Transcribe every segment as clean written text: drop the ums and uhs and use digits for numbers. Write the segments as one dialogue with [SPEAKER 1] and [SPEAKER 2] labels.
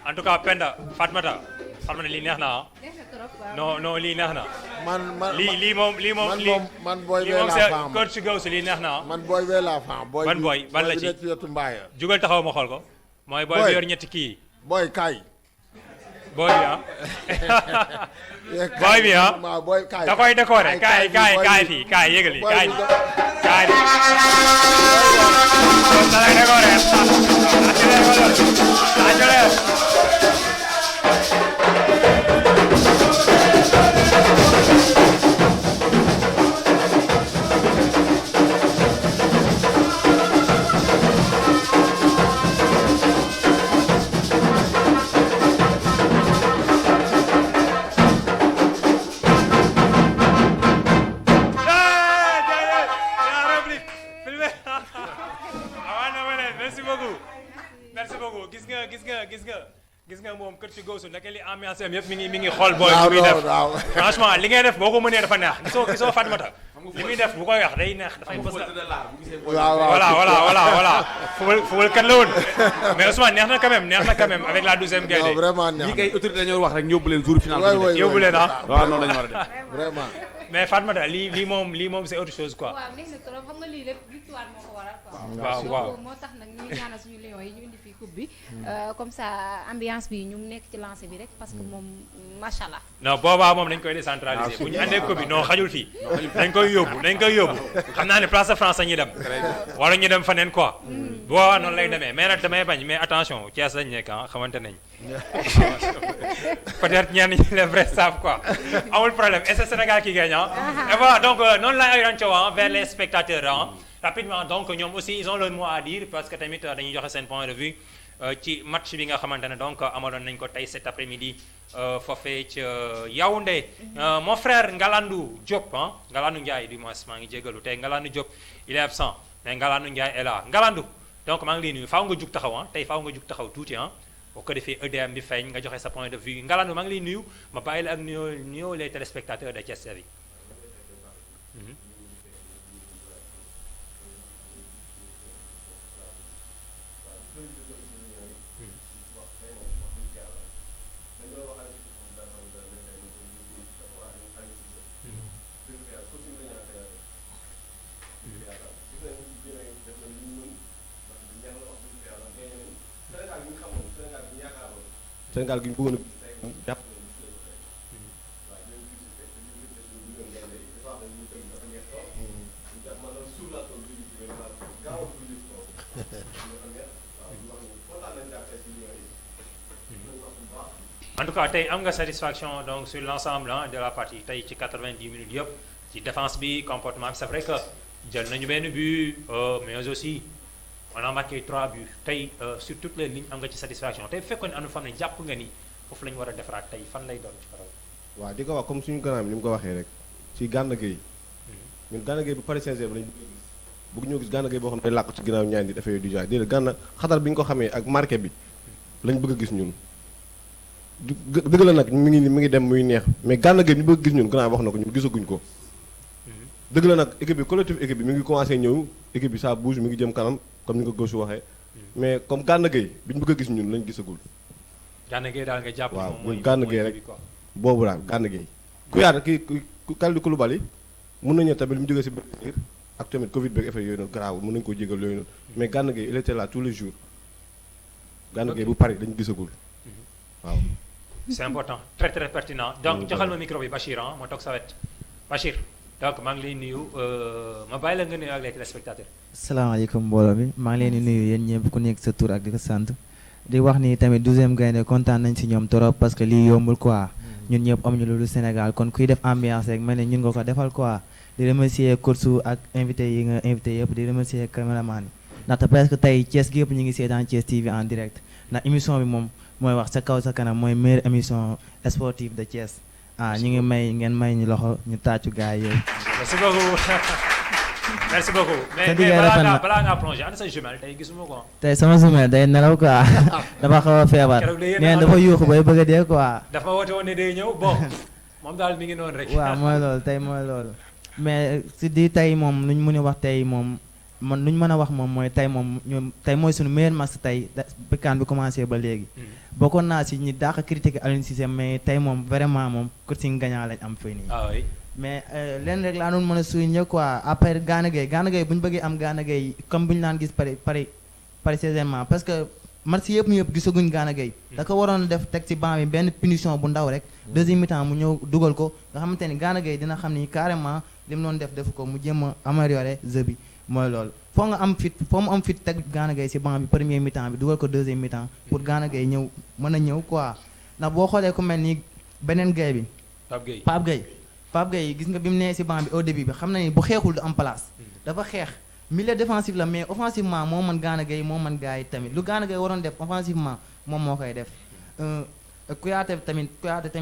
[SPEAKER 1] en tout cas Penda Fatmata lii neex na non lii neex na. lii moom
[SPEAKER 2] man booy bee laa faam
[SPEAKER 1] kër si gaw si lii neex na.
[SPEAKER 2] man booy bee laa faam.
[SPEAKER 1] ban booy ban la ci jugal taxaw ma xool ko. mooy booy bi yor ñetti kii.
[SPEAKER 2] booy kaay.
[SPEAKER 1] booy bi ah. booy bi ah. da koy décorer kaay fii kaay yëgali kaay. merci beaucoup gis nga moom kër ci góosu naka li ambiance am yëpp mi ngi xool booy
[SPEAKER 2] waaw
[SPEAKER 1] bu muy def
[SPEAKER 2] waaw
[SPEAKER 1] franchement li ngay def boo ko mënee dafa neex gisoo Fatmata li muy def bu koy wax day neex dafay bës la voilà fubal kat la woon mais Ousmane neex na quand même avec la 12e gaynde
[SPEAKER 2] non vraiment neex
[SPEAKER 3] ñi kay autorité dañoo wax rek ñu yóbbu leen jour final
[SPEAKER 1] yóbbu leen
[SPEAKER 3] waaw noonu la ñu war a def
[SPEAKER 2] vraiment
[SPEAKER 1] mais Fatmata lii moom c'est autre chose quoi
[SPEAKER 4] waaw neex na trop xam nga lii lépp victoire moo ko waral quoi.
[SPEAKER 1] waaw
[SPEAKER 4] moo tax nag ñuy ñaanal suñu Lions yi ñu indi fii coupe bi comme ça ambiance bi ñu nekk ci lancé bi rek parce que moom macha allah.
[SPEAKER 1] non boobaa moom dañ koy décentraliser bu ñu andee coupe bi non xajul fii dañ koy yóbbu xam naa ne place de France ñuy dem wala ñu dem faneen quoi boobaa noonu lay demee mais nag damay bañ mais attention Thiès lañ nekk xamante nañ peut-être ñenn ñi les vrais savent quoi amul problème et c'est Sénégal qui gagne et voilà donc noonu la ay ranco vers les spectateurs rapidement donc ñoom aussi ils ont leur mot à dire parce que tamit dañuy joxe seen point de vue ci match bi nga xamante ne donc amaloon nañ ko tey cet après-midi foofee ca Yaoundé mon frère Ngalandou Diop Ngalandou Ndiaye du moins maa ngi jégalu tey Ngalandou Diop il est absent mais Ngalandou Ndiaye est là Ngalandou donc maa ngi lay nuyu faaw nga jug taxaw tey faaw nga jug taxaw tuuti boo ko defee EDM bi feeñ nga joxe sa point de vue Ngalandou maa ngi lay nuyu ma bàyyi la ak nuyoo les téléspectateurs de Thiès TV.
[SPEAKER 5] Sénégal gi ñu bëggoon a jàpp
[SPEAKER 1] en tout cas tey am nga satisfaction donc sur l'ensemble de la partie tey ci 90 minutes yëpp ci défense bi comportement bi c'est vrai que jël nañu benn but mais aussi on a marqué 3 buts tey sur toutes les lignes am nga ci satisfaction tey bu fekkoon ne am na fan ne jàpp nga ni foofu la ñu war a defaraat tey fan lay doon ci parole.
[SPEAKER 5] waaw di ko wax comme suñu gànnaam ni mu ko waxee rek ci Gana Gueye ñun Gana Gueye bu Paris Saint-Germain lañu bëgg ñoo gis Gana Gueye boo xam ne day làqu ci ginnaaw ñaan di dafay du jaay déedéet Gana xatar bi ñu ko xamee ak marqué bi lañ bëgg a gis ñun dëgg la nag mi ngi dem muy neex mais Gana Gueye ñu bëgg gis ñun gannaaw wax na ko ñun gisaguñ ko dëgg la nag équipe bi collectif équipe bi mi ngi commencé ñëw équipe bi ça bouge mi ngi jëm kanam comme ni ko Gossou waxee mais comme Gana Gueye bi ñu bëgg a gis ñun lañ gisagul.
[SPEAKER 1] Gana Gueye daal nga jàpp
[SPEAKER 5] waaw
[SPEAKER 1] moom mooy
[SPEAKER 5] Gana Gueye rek boobu daal Gana Gueye ku yaata kii Kalidou Koulibaly mën nañu tamit lu mu jógee si biir ak tamit Covid beeg effet yooyu noonu garaawul mën nañu ko jégal yooyu noonu mais Gana Gueye il était là tous les jours Gana Gueye bu Paris dañu gisagul waaw.
[SPEAKER 1] c'est important très très pertinent donc joxal ma micro bi Bachir moo toog sa wet Bachir donc maa ngi lay nuyu ma bàyyi la nga nuyu ak les téléspectateurs.
[SPEAKER 6] salaamaaleykum mbooloo mi maa ngi leen di nuyu yéen ñëpp ku nekk sa tur ak di ko sant di wax ni tamit 12e gaynde kontaan nañ si ñoom trop parce que lii yombul quoi ñun ñëpp amuñu loolu Sénégal kon kuy def ambiance rek mel ne ñun nga ko defal quoi di remercier coach ak invité yi nga invité yëpp di remercier caméraman yi ndaxte presque tey Thiès gi yëpp ñu ngi seetaan Thiès TV en direct ndax émission bi moom mooy wax sa kaw sa kanam mooy meilleure émission sportive de Thiès ñu ngi ngeen may ñu loxo ñu tàccu gars yi yooyu.
[SPEAKER 1] merci beaucoup merci beaucoup. mais balaa ngaa plongé ana sa jumelle tey gisuma ko.
[SPEAKER 6] tey sama jumelle day nelaw quoi dafa xaw a feebar. nee dafa yuuxu bay bëgg a dee quoi.
[SPEAKER 1] dafa woote woon ne day ñëw bon moom daal mi ngi noonu rek.
[SPEAKER 6] waaw mooy loolu tey mooy loolu. mais si di tey moom lu ñu mën a wax tey moom man lu ñu mën a wax moom mooy tey moom ñoom tey mooy suñu meilleur match tey békaan bi commencé ba léegi. bokkoon naa si ñi dàq critiquer Aliou Cissé mais tey moom vraiment moom coaching gagnant lañ am fii nii.
[SPEAKER 1] ah oui.
[SPEAKER 6] mais leen rek laa doon mën a souligner quoi après Gana Gueye bu ñu bëggee am Gana Gueye comme bu ñu naan gis Paris Saint-Germain parce que match yëpp gisaguñ Gana Gueye da ko waroon def teg ci banc bi benn punition bu ndaw rek deuxième mi-temps mu ñëw dugal ko nga xamante ni Gana Gueye dina xam ni carrément li mu doon defu ko mu jéem a améliorer jeu bi mooy loolu foo mu am fit teg Gana Gueye ci banc bi premier mi-temps bi dugal ko deuxième mi-temps pour Gana Gueye mën a ñëw quoi ndax boo xoolee ku mel ni beneen Gueye bi Pape Gueye gis nga bi mu nee ci banc bi au début bi xam na ni bu xeexul du am place dafa xeex milieu défensif la mais offensivement moo mën Gana Gueye moo mën gars yi tamit lu Gana Gueye waroon def offensivement moom moo koy def Kouyaté tamit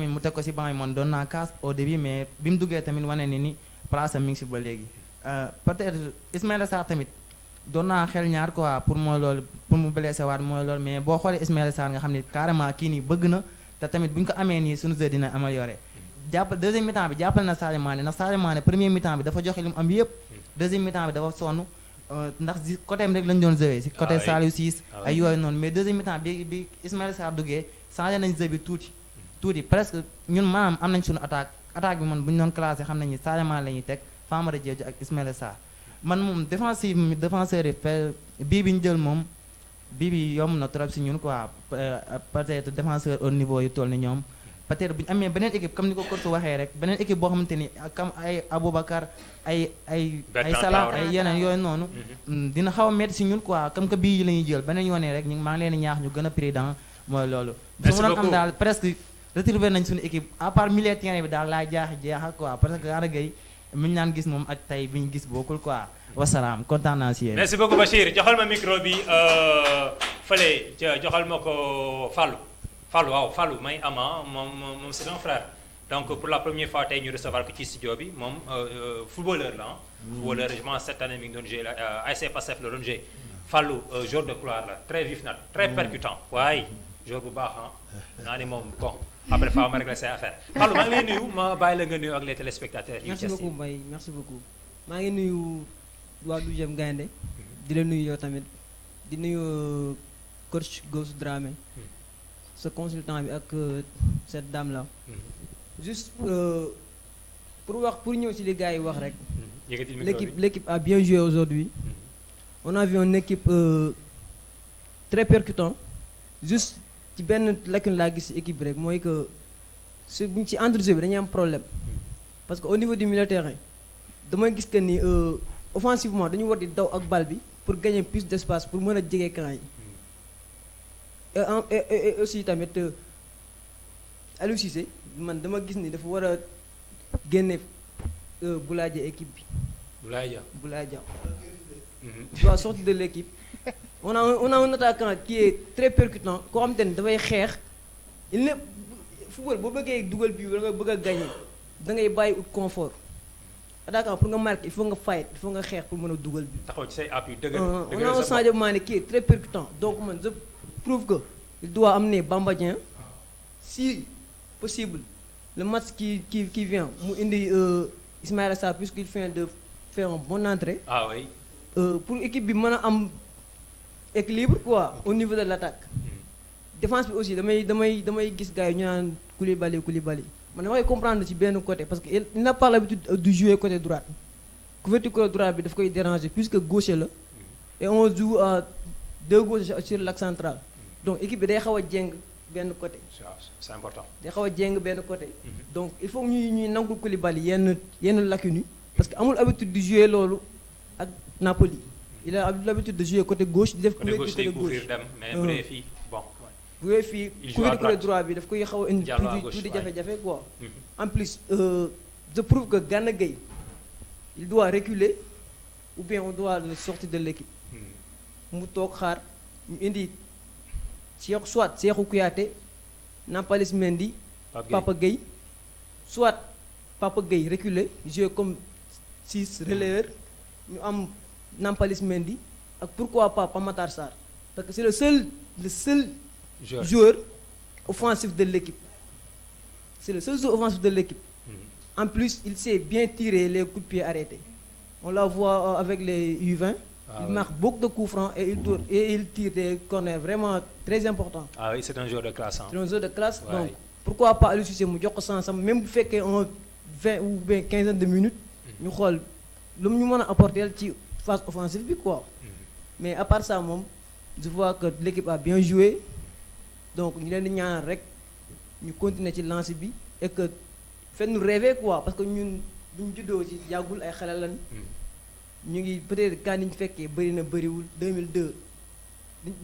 [SPEAKER 6] mu teg ko ci banc bi man doon naa kaas au début mais bi mu duggee tamit wane ni place am mi ngi ci ba léegi peut-être Ismaïla Sarr tamit doon naa xel ñaar quoi pour mooy loolu pour mu blessé waat mooy loolu mais boo xoolee Ismaïla Sarr nga xam ne carrément kii nii bëgg na te tamit bu ñu ko amee nii suñu jeu dina amélioré jàppal deuxième mi-temps bi jàppal na Sadio Mané ndax Sadio Mané premier mi-temps bi dafa joxe li mu am yëpp deuxième mi-temps bi dafa sonn ndax si côté am rek lañu doon joué si côté Saliou Ciss ay yooyu noonu mais deuxième mi-temps bi Ismaïla Sarr duggee changé nañ jeu bi tuuti presque ñun maanaam am nañ suñu attaque bi man bu ñu doon classé xam nañ ni Sadio Mané la ñuy teg Famara Diédhiou ak Ismaïla Sarr man moom défenseur yi bii bi ñu jël moom bii bi yomb na trop si ñun quoi peut-être défenseur au niveau yu toll ni ñoom peut-être bu ñu amee beneen équipe comme ni ko Korsu waxee rek beneen équipe boo xamante ni comme ay Aboubacar ay Salah ay yeneen yooyu noonu dina xaw a métti si ñun quoi comme que bii la ñuy jël beneen yoonee rek maa ngi leen di ñaax ñu gën a prudent mooy loolu su ma doon am daal presque retrouvé nañ suñu équipe à part milieu terrain bi daal laa jeexal quoi parce que Gana Gueye mi ñu naan gis moom ak tey bi ñu gis bokkul quoi wasalaam kontaan naa si yéen.
[SPEAKER 1] merci beaucoup Bachir joxal ma micro bi fële joxal ma ko Fallou waaw Fallou may ama moom c'est un frère donc pour la première fois tey ñu recevoir ko ci studio bi moom footballeur la footballeur je pense cette année mi ngi doon jouer ASC Pastef la doon jouer Fallou joueur de couloir la très vif nag très percutant waaye joueur bu baax naa ni moom bon après faaw ma régler say affaire Fallou maa ngi lay nuyu ma bàyyi la nga nuyu ak les téléspectateurs yi.
[SPEAKER 7] merci beaucoup Mbaye merci beaucoup maa ngi nuyu waa 12e Gaïndé di la nuyu yow tamit di nuyu coach Gauss Dramé ce consultant bi ak cette dame là juste pour ñëw ci li gars yi wax rek l'équipe a bien joué aujourd'hui on a vu une équipe très percutant juste ci benn lacune laa gis ci équipe bi rek mooy que su buñ ci entre-jeu bi dañuy am problème parce que au niveau du milieu de terrain damay gis que ni offensivement dañu war di daw ak balle bi pour gagner plus d'espace pour mën a jege camp yi et aussi tamit Aliou Cissé man dama gis ni dafa war a génne Boulaye Dia équipe bi. Boulaye Dia. doit sortir de l'équipe. on a un attaquant qui est très percutant koo xamante ni dafay xeex il ne football boo bëggee dugal bi wala nga bëgg a gagner da ngay bàyyi ut confort attaquant pour nga marquer il faut nga fight il faut nga xeex pour mën a dugal bi.
[SPEAKER 1] taxaw ci say appui dëgg
[SPEAKER 7] on a un Sadio Mané qui est très percutant donc man je trouve que il doit amener Bamba Dieng si possible le match qui vient mu indi Ismaïla Sarr puisqu'il vient de faire une bonne entrée.
[SPEAKER 1] Ah oui.
[SPEAKER 7] Pour équipe bi mën a am équilibre quoi au niveau de l'attaque. Défense bi aussi damay gis gars yi ñu naan Koulibaly man damay comprendre ci benn côté parce que il n'a pas l'habitude de jouer côté droite couverture côté droite bi daf koy déranger puisque gaucher la et on joue à deux gauches sur l'axe central donc équipe bi day xaw a jéng benn côté.
[SPEAKER 1] c'est important.
[SPEAKER 7] day xaw a jéng benn côté. donc il faut ñuy nangu Koulibaly yenn lacunes yi parce que amul habitude de jouer loolu ak Napoli il a l'habitude de jouer côté gauche di def couverture côté gauche
[SPEAKER 1] mais bu dee fii bon.
[SPEAKER 7] bu dee fii couverture côté droit bi daf koy xaw a indi tuuti jafe-jafe quoi. en plus je prouve que Gana Gueye il doit reculer ou bien on doit le sortir de l'équipe mu toog xaar ñu indi soit Cheikhou Kouyaté Nampalys Mendy Papa Gueye soit Papa Gueye reculer jouer comme 6 relayeur ñu am Nampalys Mendy ak pourquoi pas Pape Matar Sarr parce que c'est le seul joueur offensif de l'équipe c'est le seul joueur offensif de l'équipe en plus il sait bien tirer les coups de pied arrêtés on la voit avec les U20 il marque beaucoup de coups francs et il tire des corners vraiment très importants.
[SPEAKER 1] Ah oui, c'est un joueur de classe.
[SPEAKER 7] C'est un joueur de classe donc pourquoi pas Aliou Cissé mu jox ko sens même bu fekkee en 20 ou bien 15 de minutes ñu xool lu mu ñu mën a apporter ci phase offensive bi quoi mais à part ça moom je vois que l'équipe a bien joué donc ñu leen di ñaanal rek ñu continuer ci lancé bi et que fait-nous rêver quoi parce que ñun buñ juddoo ci yàggul ay xale lan ñu ngi peut-être quand niñ fekkee bëri na bëriwul 2002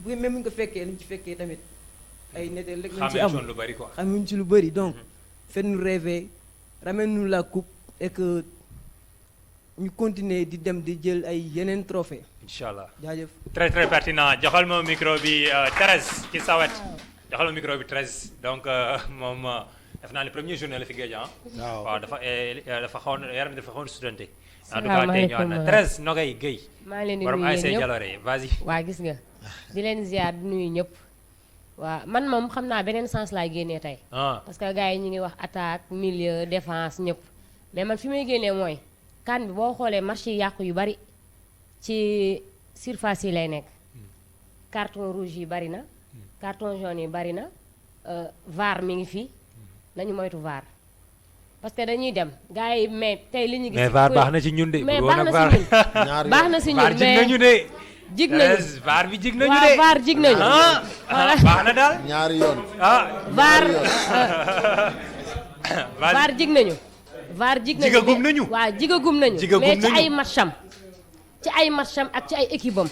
[SPEAKER 7] même ñu ko fekkee liñ ci fekkee tamit ay nette rek lañ ci am xamuñ ci lu bëri donc fait-nous rêver ramène-nous la coupe et que ñu continuer di dem di jël ay yeneen trophée
[SPEAKER 1] inchallah
[SPEAKER 7] jaajëf
[SPEAKER 1] très très pertinent joxal ma micro bi Thérèse ci sawet joxal ma micro bi Thérèse donc moom def naa ne premier journée la fi géej waaw dafa xawoon yaram dafa xawoon studenté en tout cas tey ñëwaat na 13 Nogay Guèye.
[SPEAKER 8] maa ngi leen di
[SPEAKER 1] borom
[SPEAKER 8] nuyu
[SPEAKER 1] ASC
[SPEAKER 8] yéen
[SPEAKER 1] Jaloore yi vas-y.
[SPEAKER 8] waa gis nga di leen ziar di nuyu ñëpp. waaw man moom xam naa beneen sens laay génnee tey. parce que gars yi ñu ngi wax attaque milieu défense ñëpp. mais man fi may génnee mooy kan bi boo xoolee match yi yàqu yu bari ci surface yi lay nekk. carton rouge yi bari na. carton jaune yi bari na. VAR mi ngi fi nañu moytu VAR. parce que dañuy dem gars yi mais tey li ñu gis.
[SPEAKER 1] mais VAR baax na ci ñun de.
[SPEAKER 8] mais baax na si ñun baax na si ñun mais
[SPEAKER 1] jig nañu de.
[SPEAKER 8] jig nañu
[SPEAKER 1] VAR bi jig nañu de.
[SPEAKER 8] waaw VAR jig nañu.
[SPEAKER 1] baax na daal.
[SPEAKER 2] ñaari yoon.
[SPEAKER 8] VAR. VAR jig nañu. VAR jig nañu
[SPEAKER 1] jigagum nañu.
[SPEAKER 8] waaw jigagum nañu. mais ci ay matcham ci ay matcham ak ci ay équipe am.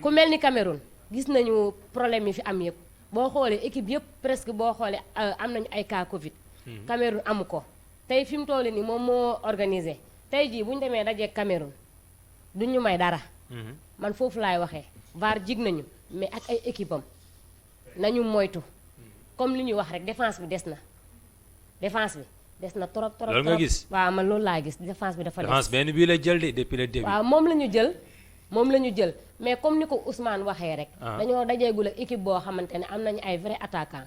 [SPEAKER 8] ku mel ni Cameroun gis nañu problème yi fi am yëpp boo xoolee équipe yëpp presque boo xoolee am nañu ay cas Covid. Cameroun amu ko tey fi mu toll nii moom moo organisé tey jii bu ñu demee dajeeg Cameroun du ñu may dara. man foofu laay waxee VAR jig nañu mais ak ay équipe am nañu moytu comme li ñuy wax rek défense bi des na défense bi des na trop trop.
[SPEAKER 1] loolu nga gis
[SPEAKER 8] waaw man loolu laa gis défense bi dafa des.
[SPEAKER 1] défense benn bii la jël de depuis le début.
[SPEAKER 8] waaw moom la ñu jël mais comme ni ko Ousmane waxee rek. dañoo dajeegul ak équipe boo xamante ne am nañu ay vrai attaquant.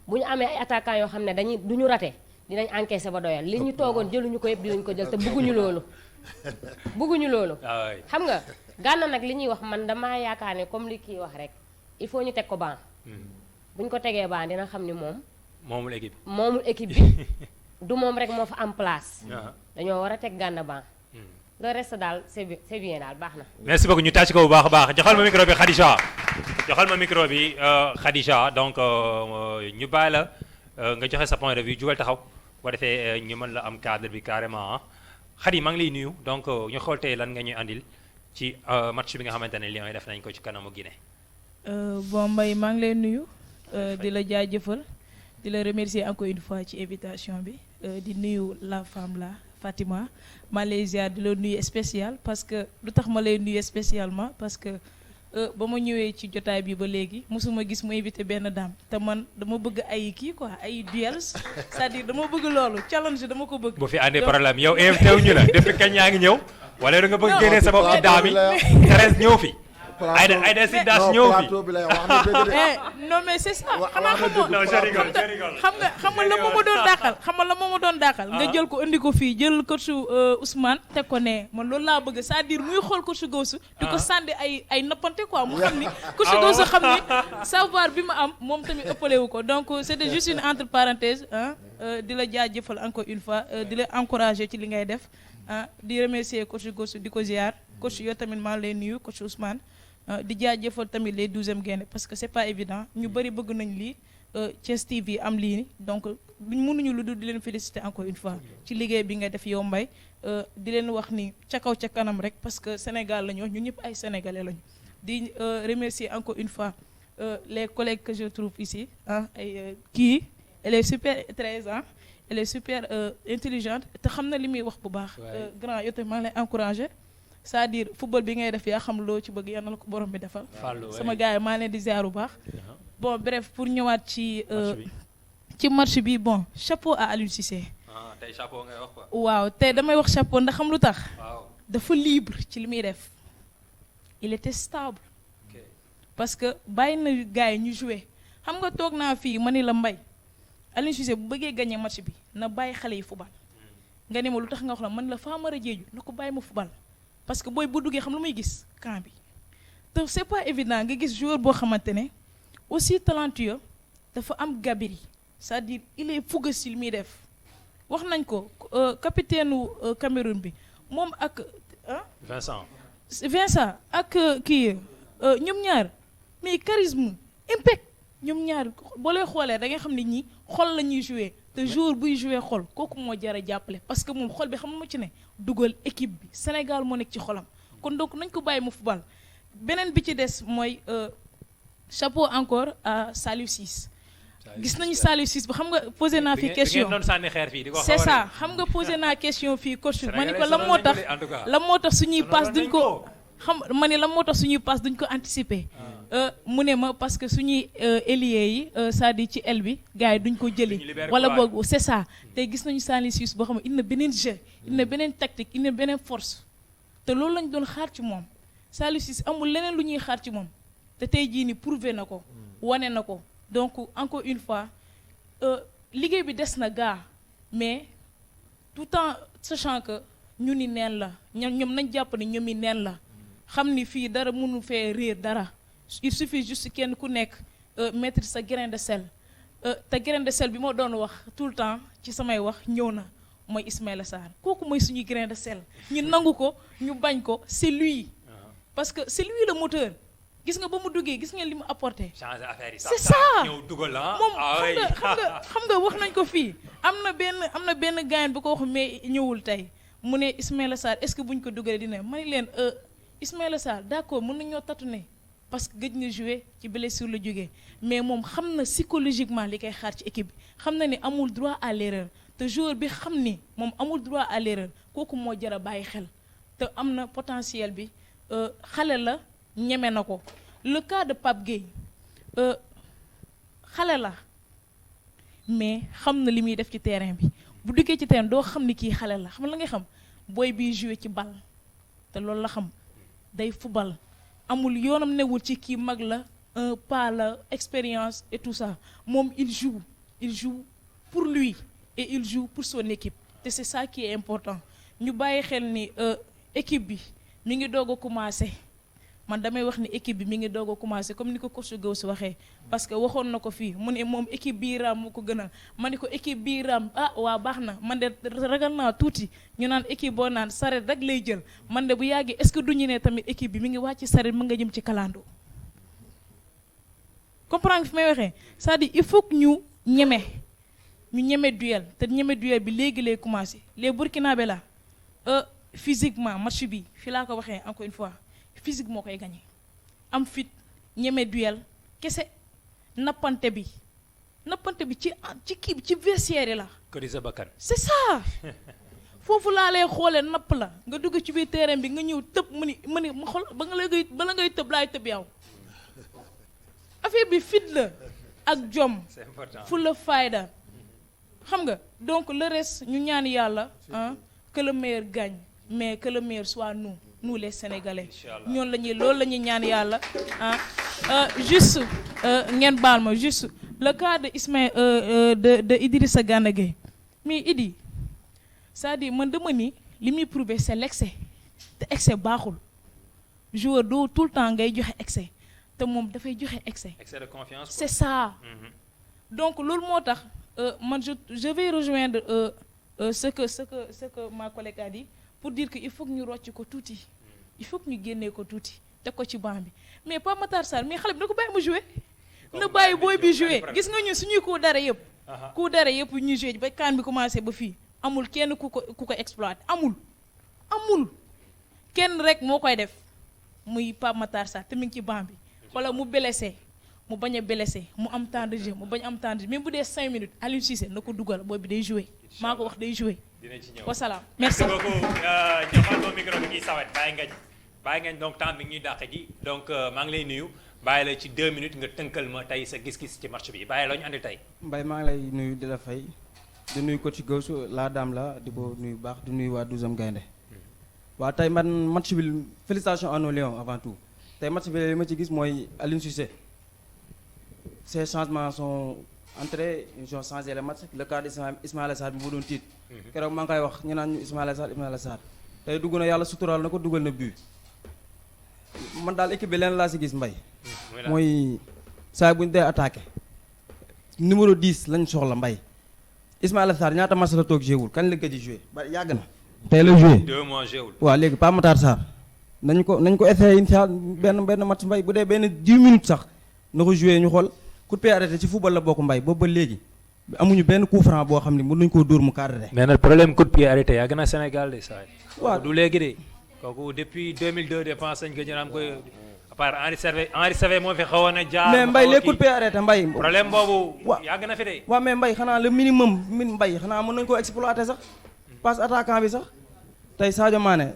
[SPEAKER 8] bu ñu amee ay attaquant yoo xam ne du ñu raté dinañ encaissé ba doyal li ñu toogoon jëluñu ko yëpp dinañ ko jël te bëgguñu loolu. bëgguñu loolu. xam nga Gana nag li ñuy wax man damaa yaakaar ne comme li kii wax rek il faut ñu teg ko ban. bu ñu ko tegee ban dina xam ni moom. moomul équipe bi du moom rek moo fa am place. dañoo war a teg Gana ban. le reste daal c'est bien daal baax na.
[SPEAKER 1] merci beaucoup ñu tàcc ko bu baax a baax joxal ma micro bi Khadija joxal ma micro bi Khadija donc ñu bàyyi la nga joxe sa point de vue jugal taxaw boo defee ñu mën la am cadre bi carrément Khady maa ngi lay nuyu donc ñu xool tey lan nga ñuy andil ci match bi nga xamante ne Lions yi def nañ ko ci kanamu Guinée.
[SPEAKER 9] bon Mbaye maa ngi lay nuyu di la jaajëfal di la remercier encore une fois ci invitation bi di nuyu la femme là. Fatima Malaysia di la nuyu spécial parce que lu tax ma lay nuyu spécialement parce que ba ma ñëwee ci jotaay bi ba léegi mosuma gis mu invité benn dame te man dama bëgg ay kii quoi ay duels c'est-à-dire dama bëgg loolu challenge dama ko bëgg.
[SPEAKER 1] bu fi àndee problème yow invité wu ñu la depuis kañ yaa ngi ñëw wala da nga bëgg génnee sa bopp ci daam yi Thérèse ñëw fi. Aïda Sy Dash ñëw fi
[SPEAKER 9] non mais c'est ça xanaa xam nga la ma doon dàqal nga jël ko indi ko fii jël coach Ousmane teg ko ne man loolu laa bëgg c'est-à-dire muy xool coach Gawsu di ko sànni ay nappante quoi mu xam ni coach Gawsu xam ni savoir bi ma am moom tamit ëppale wu ko donc c'était juste une entre parenthèse di la jaajëfal encore une fois di la encourager ci li ngay def di remercier coach Gawsu di ko ziar coach yoo tamit maa lay nuyu coach Ousmane di jaajëfal tamit les 12e Gaïndé parce que c'est pas évident ñu bëri bëgg nañ lii Thiès TV am lii donc mënuñu lu dul di leen féliciter encore une fois ci liggéey bi nga def yow Mbaye di leen wax ni ca kaw ca kanam rek parce que Sénégal la ñu wax ñun ñëpp ay sénégalais lañu di remercier encore une fois les collègues que je trouve ici ay kii elle est super très elle est super intelligente te xam na li muy wax bu baax grand yow tamit maa ngi lay encourager c'est-à-dire football bi ngay def yaa xam loo ci bëgg yal na la ko borom bi defal sama gars yi maa leen di ziar bu baax bon bref pour ñëwaat ci match bi bon chapeau à Aliou Cissé
[SPEAKER 1] tey chapeau ngay wax quoi
[SPEAKER 9] waaw tey damay wax chapeau ndax xam lu tax dafa libre ci li muy def il était stable parce que bàyyi na gars yi ñu jouer xam nga toog naa fii ma ni la Mbaye Aliou Cissé bu bëggee gagner match bi na bàyyi xale yi football nga ne ma lu tax nga wax la man la Famara Diédhiou na ko bàyyi ma football parce que booy bu duggee xam lu muy gis camp bi te c'est pas évident nga gis joueur boo xamante ne aussi talentueux dafa am gabarit c'est-à-dire il est fougueux si li muy def wax nañ ko capitaine u Cameroun bi moom ak Vincent ak kii ñoom ñaar mais charisme impact ñoom ñaar boo lay xoolee da nga xam ne ñi xol la ñuy jouer te jour buy jouer xol kooku moo jar a jàppale parce que moom xol bi xam ma ci ne dugal équipe bi Sénégal moo nekk ci xolam kon donc nañ ko bàyyi mu football beneen bi ci des mooy chapeau encore à Saliou Ciss gis nañu Saliou Ciss ba xam nga posé naa fi question c'est ça xam nga posé naa question fii coach ma ni ko lan moo tax suñuy passe duñ ko xam ma ni lan moo tax suñuy passe duñ ko anticiper mu ne ma parce que suñuy ailier yi c'est-à-dire ci aile bi gars yi duñ ko jëli wala boog c'est ça te gis nañu Saliou Ciss boo xam ne il na beneen jeu il na beneen tactique il na beneen force te loolu lañ doon xaar ci moom Saliou Ciss amul leneen lu ñuy xaar ci moom te tey jii ni prouvé na ko wane na ko donc encore une fois liggéey bi des na gaa mais tout en sachant que ñu ni neen la ñoom nañ jàpp ni ñoom i neen la xam ni fii dara mënu fee réer dara il suffit juste kenn ku nekk mettre sa grain de sel te grain de sel bi moo doon wax tout le temps ci samay wax ñëw na mooy Ismaïla Sarr kooku mooy suñuy grain de sel ñu nangu ko ñu bañ ko c'est lui parce que c'est lui le moteur gis nga ba mu duggee gis nga li mu apporté c'est ça moom xam nga wax nañ ko fii am na benn gaañ bu ko wax mais ñëwul tey mu ne Ismaïla Sarr est-ce que buñ ko dugalee dina ma ne leen Ismaïla Sarr d'accord mën nañoo tâtonner parce que gëj na jouer ci blessure la jógee mais moom xam na psychologiquement li koy xaar ci équipe bi xam na ni amul droit à l'erreur te joueur bi xam ni moom amul droit à l'erreur kooku moo jar a bàyyi xel te am na potentiel bi xale la ñeme na ko le cas de Pape Gueye xale la mais xam na li muy def ci terrain bi bu duggee ci terrain doo xam ni kii xale la xam la ngay xam booy biy jouer ci bal te loolu la xam day fubal amul yoonam newul ci kii mag la un pas la expérience et tout ça moom il joue pour lui et il joue pour son équipe te c'est ça qui est important ñu bàyyi xel ni équipe bi mi ngi doog a commencer man damay wax ni équipe bi mi ngi doog a commencer comme ni ko coach Gauss waxee parce que waxoon na ko fii mu ne moom équipe bii raam moo ko gënal ma ni ko équipe bii raam waa baax na man de ragal naa tuuti ñu naan équipe boo naan saret rek lay jël man de bu yàggee est-ce que duñu ne tamit équipe bi mi ngi wàcc saret mu nga jëm ci kalando comprendre fi may waxee c'est-à-dire il faut que ñu ñeme duel te ñeme duel bi léegi lay commencer les Burkinabé la physiquement match bi fi laa ko waxee encore une fois physique moo koy gagné am fit ñeme duel kese nappante bi ci kii ci vestiaire la.
[SPEAKER 1] Kodi sa bakkan.
[SPEAKER 9] c'est ça foofu laa lay xoolee napp la nga dugg ci biir terrain bi nga ñëw tëb mu ni ma xool bala ngay tëb laay tëb yow affaire bi fit la ak jom.
[SPEAKER 1] c'est important
[SPEAKER 9] fu la fayda xam nga donc le reste ñu ñaan yàlla que le meilleur gagne mais que le meilleur soit nous les Sénégalais ñoon loolu la ñuy ñaan yàlla juste ngeen baal ma juste le cas de de Idrissa Gana Gueye mais Idi c'est-à-dire man dama ni li muy prouver c'est l'excès te excès baaxul joueur doo tout le temps ngay joxe excès te moom dafay joxe excès
[SPEAKER 1] de confiance
[SPEAKER 9] c'est ça donc loolu moo tax man je vais rejoindre ce que ma collègue a dit pour dire que il faut que ñu rocc ko tuuti il faut que ñu génnee ko tuuti teg ko ci banc bi mais Pape Matar Sarr mais xale bi na ko bàyyi mu jouer na bàyyi booy bi jouer gis nga ñun suñuy coup d'arrêt yëpp ñuy jouer ba kaan bi commencé ba fii amul kenn ku ko exploiter amul kenn rek moo koy def muy Pape Matar Sarr te mi ngi ci banc bi wala mu blessé mu bañ a blessé mu am temps de jeu mu bañ am temps de jeu même bu dee 5 minutes Aliou Cissé na ko dugal booy bi day jouer maa ko wax day jouer
[SPEAKER 1] dina ci ñëw
[SPEAKER 9] wasalaam
[SPEAKER 1] merci beaucoup joxal ma micro bi kii sawet bàyyi ngañ donc temps bi ñuy dàq ji donc maa ngi lay nuyu bàyyi la ci 2 minutes nga tënkal ma tey sa gis-gis ci match bi bàyyi la ñu andi tey
[SPEAKER 7] Mbaye maa ngi lay nuyu di la fay di nuyu coach Gauss la dame la di ko nuyu baax di nuyu waa 12e gaynde waaw tey man match bi félicitations à nos lions avant tout tey match bi li ma ci gis mooy Aliou Cissé ces changements sont entrés ils ont changé le match le cas d'Ismaïla Sarr bi mu doon tiit keroog maa ngi koy wax ñu naan ñu Ismaïla Sarr tey dugg na yàlla suturaal na ko dugal na but man daal équipe bi leen laa si gis Mbaye mooy saa bu ñu dee attaqué numéro 10 lañ soxla Mbaye Ismaïla Sarr ñaata match la toog jéewul kañ la gëj a joué ba yàgg na tey la joué
[SPEAKER 1] 2 mois jéewul
[SPEAKER 7] waaw léegi Pape Matar Sarr nañ ko essayé incha allah benn match Mbaye bu dee benn 10 minutes sax na ko joué ñu xool coup de pied arrêté ci football la bokk Mbaye boobu ba léegi amuñu benn coup franc boo xam ne mën nañu koo dóor mu cadré.
[SPEAKER 1] mais nag problème coup de pied arrêté yàgg na Sénégal de saa yi.
[SPEAKER 7] waaw
[SPEAKER 1] du léegi de kooku depuis 2002 dépense nañ ko ñu naan koy à part Henri Saivet moo fi xawoon a jaar.
[SPEAKER 7] mais Mbaye les coups de pied arrêté Mbaye.
[SPEAKER 1] problème boobu. yàgg na fi de.
[SPEAKER 7] waaw mais Mbaye xanaa le minimum Mbaye xanaa mën nañu koo exploiter sax passe attaquant bi sax tey Sadio Mané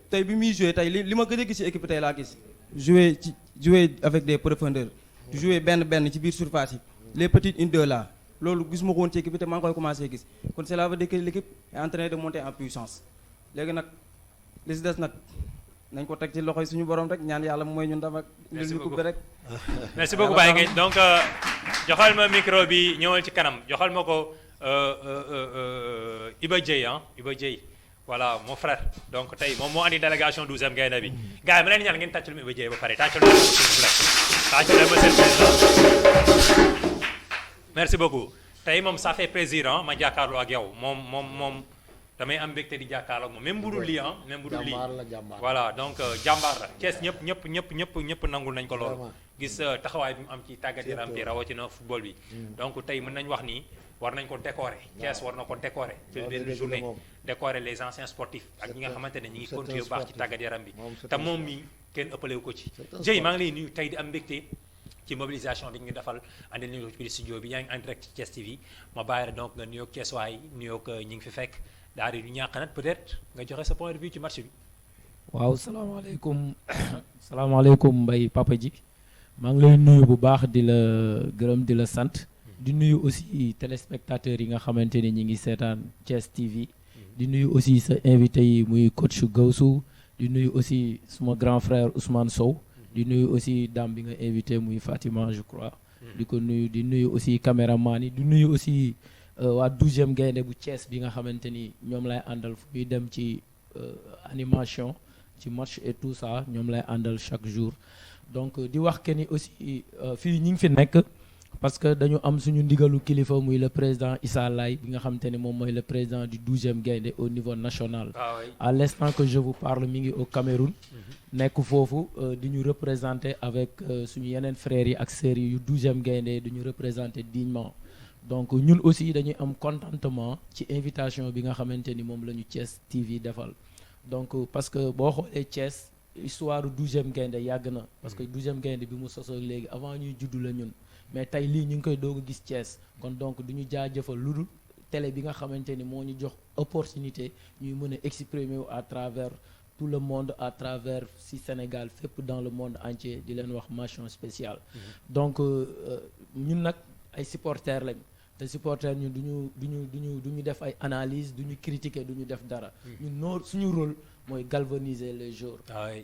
[SPEAKER 7] tey bi muy joué tey li ma gëj a gis ci équipe tey laa gis joué jouer avec des profondeurs jouer benn ci biir surface yi les petites 1-2 là loolu gisuma ko woon ci équipe bi te maa ngi koy commencé gis kon cela veut dire que l'équipe est en train de monter en puissance léegi nag li si des nag nañ ko teg ci loxoy suñu borom rek ñaan yàlla mooy ñun dama ñu coupe rek.
[SPEAKER 1] merci beaucoup Baye Ngagne donc joxal ma micro bi ñëwal ci kanam joxal ma ko Iba Dieye Iba Dieye voilà mon frère donc tey moom moo andi délégation 12e Gaïndé bi gars yi ma leen ñaan ngeen tàccul ma Iba Dieye ba pare tàccul ma s'il vous plaît tàccul ma seen président merci beaucoup tey moom ça fait plaisir ma jàkkaarloo ak yow moom damay am mbégte di jàkkaarloo ak moom même bu dul lii même bu dul lii voilà donc jàmbaar la Thiès ñëpp nangul nañ ko loolu gis taxawaay bi mu am ci tàggat yaram bi rawatina football bi donc tey mën nañ wax ni war nañ ko décorer Thiès war na ko décorer ci benn journée décorer les anciens sportifs ak ñi nga xamante ne ñi ngi contribuer bu baax ci tàggat yaram bi te moom mi kenn ëppalewu ko ci Dieye maa ngi lay nuyu tey di am mbégte ci mobilisation bi ñu defal andil ñu ci studio bi yaa ngi en direct ci Thiès TV ma bàyyi la donc nga nuyoog Thiès waay nuyoog ñi ngi fi fekk daal di ñàkk nag peut-être nga joxe sa point de vue ci match bi.
[SPEAKER 10] waaw salaamaaleykum Mbaye Papa Ji maa ngi lay nuyu bu baax di la gërëm di la sant di nuyu aussi téléspectateurs yi nga xamante ni ñi ngi seetaan Thiès TV di nuyu aussi sa invité yi muy coach Gawsu di nuyu aussi suma grand frère Ousmane Sow di nuyu aussi dame bi nga invité muy Fatima je crois di ko nuyu di nuyu aussi caméraman yi di nuyu aussi waa 12e Gaïndé bu Thiès bi nga xamante ni ñoom lay àndal fu ñuy dem ci animation ci match et tout ça ñoom lay àndal chaque jour donc di wax que ni aussi fii ñi ngi fi nekk parce que dañu am suñu ndigalu kilifa muy le président Issa Laye bi nga xamante ni moom mooy le président du 12e Gaïndé au niveau national à l'instant que je vous parle mi ngi au Cameroun nekk foofu di ñu représenter avec suñu yeneen frères yi ak sœurs yi yu 12e Gaïndé di ñu représenter dignement donc ñun aussi dañuy am contentement ci invitation bi nga xamante ni moom la ñu Thiès TV defal donc parce que boo xoolee Thiès histoire 12e Gaïndé yàgg na parce que 12e Gaïndé bi mu sosoo léegi avant ñuy juddu la ñun mais tey lii ñu ngi koy doog a gis Thiès kon donc du ñu jaajëfal lu dul télé bi nga xamante ni moo ñu jox opportunité ñuy mën a exprimer wu à travers tout le monde à travers si Sénégal fépp dans le monde entier di leen wax mention spéciale donc ñun nag ay supporters lañ te supporters ñun du ñu def ay analyse du ñu critiquer du ñu def dara ñun suñu rôle mooy galvaniser les joueurs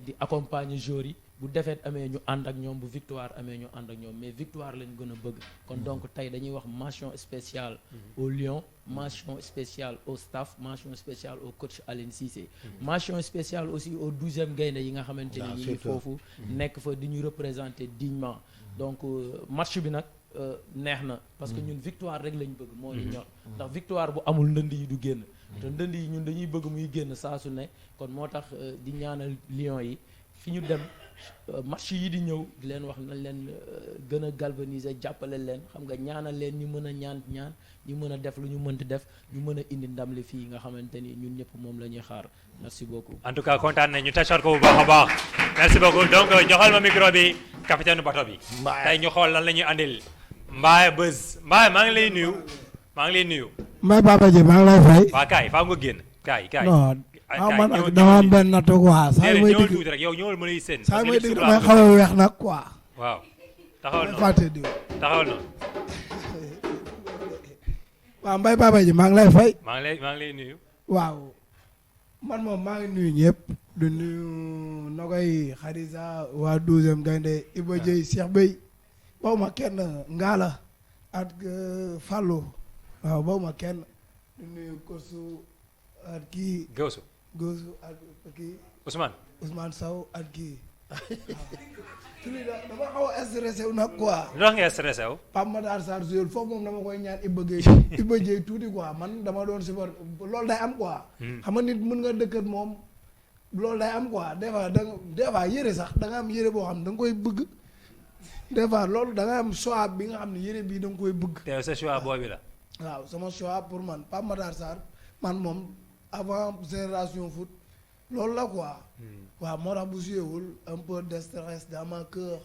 [SPEAKER 10] di accompagner joueurs yi bu défaite amee ñu ànd ak ñoom bu victoire amee ñu ànd ak ñoom mais victoire lañ gën a bëgg kon donc tey dañuy wax mention spéciale au Lion mention spéciale au staff mention spéciale au coach Aline Cissé mention spéciale aussi au 12e Gaïndé yi nga xamante ni ñi ngi foofu nekk fa di ñu représenter dignement donc match bi nag neex na parce que ñun victoire rek lañ bëgg moo ñu ñor ndax victoire bu amul ndënd yi du génn te ndënd yi ñun dañuy bëgg muy génn saa su ne kon moo tax di ñaanal Lions yi fi ñu dem match yi di ñëw di leen wax nañ leen gën a galvaniser jàppale leen xam nga ñaanal leen ñu mën a ñaan ñu mën a def lu ñu mënti def ñu mën a indi ndam li fii nga xamante ni ñun ñëpp moom la ñuy xaar merci beaucoup.
[SPEAKER 1] en tout cas kontaan nañ ñu tàccaat ko bu baax a baax merci beaucoup donc joxal ma micro bi capitaine bato bi. tey ñu xool lan la ñuy andil Mbaye Buzz Mbaye maa ngi lay nuyu.
[SPEAKER 11] Mbaye Papa Ji maa ngi lay fay.
[SPEAKER 1] waaw kaay faa nga génn kaay.
[SPEAKER 11] non man ak dama am benn nattu quoi. saa yu may dégg
[SPEAKER 1] tuuti rek yow ñëwal ma lay seen.
[SPEAKER 11] saa yu may dégg damay xaw a weex nag quoi.
[SPEAKER 1] waaw taxawal na
[SPEAKER 11] taxawal na. waaw Mbaye Papa Ji maa ngi lay fay.
[SPEAKER 1] maa ngi lay nuyu.
[SPEAKER 11] waaw man moom maa ngi nuyu ñëpp. di nuyu Nogoy Khadija waa 12e Gaïndé Iba Dieye Cheikh Bey. baw ma kenn Ngala ak Fallou waaw baw ma kenn di nuyu Kosu ak kii.
[SPEAKER 1] Gawsu
[SPEAKER 11] ak kii.
[SPEAKER 1] Ousmane
[SPEAKER 11] Sow ak kii. waaw dama xaw a stressé wu nag quoi.
[SPEAKER 1] lu tax nga stressé wu.
[SPEAKER 11] Pape Matar Sarr Zuyul foofu moom dama koy ñaan Iba Dieye tuuti quoi man dama doon support loolu day am quoi. xam nga nit mën nga dëkkat moom loolu day am quoi des fois yére sax da nga am yére boo xam ne da nga koy bëgg. des fois loolu da nga am choix bi nga xam ne yére bii da nga koy bëgg.
[SPEAKER 1] te sa choix boobu la.
[SPEAKER 11] waaw sama choix pour man Pape Matar Sarr man moom avant génération foot loolu la quoi. waaw moo tax bu suyewul un peu de stress dans mon cœur.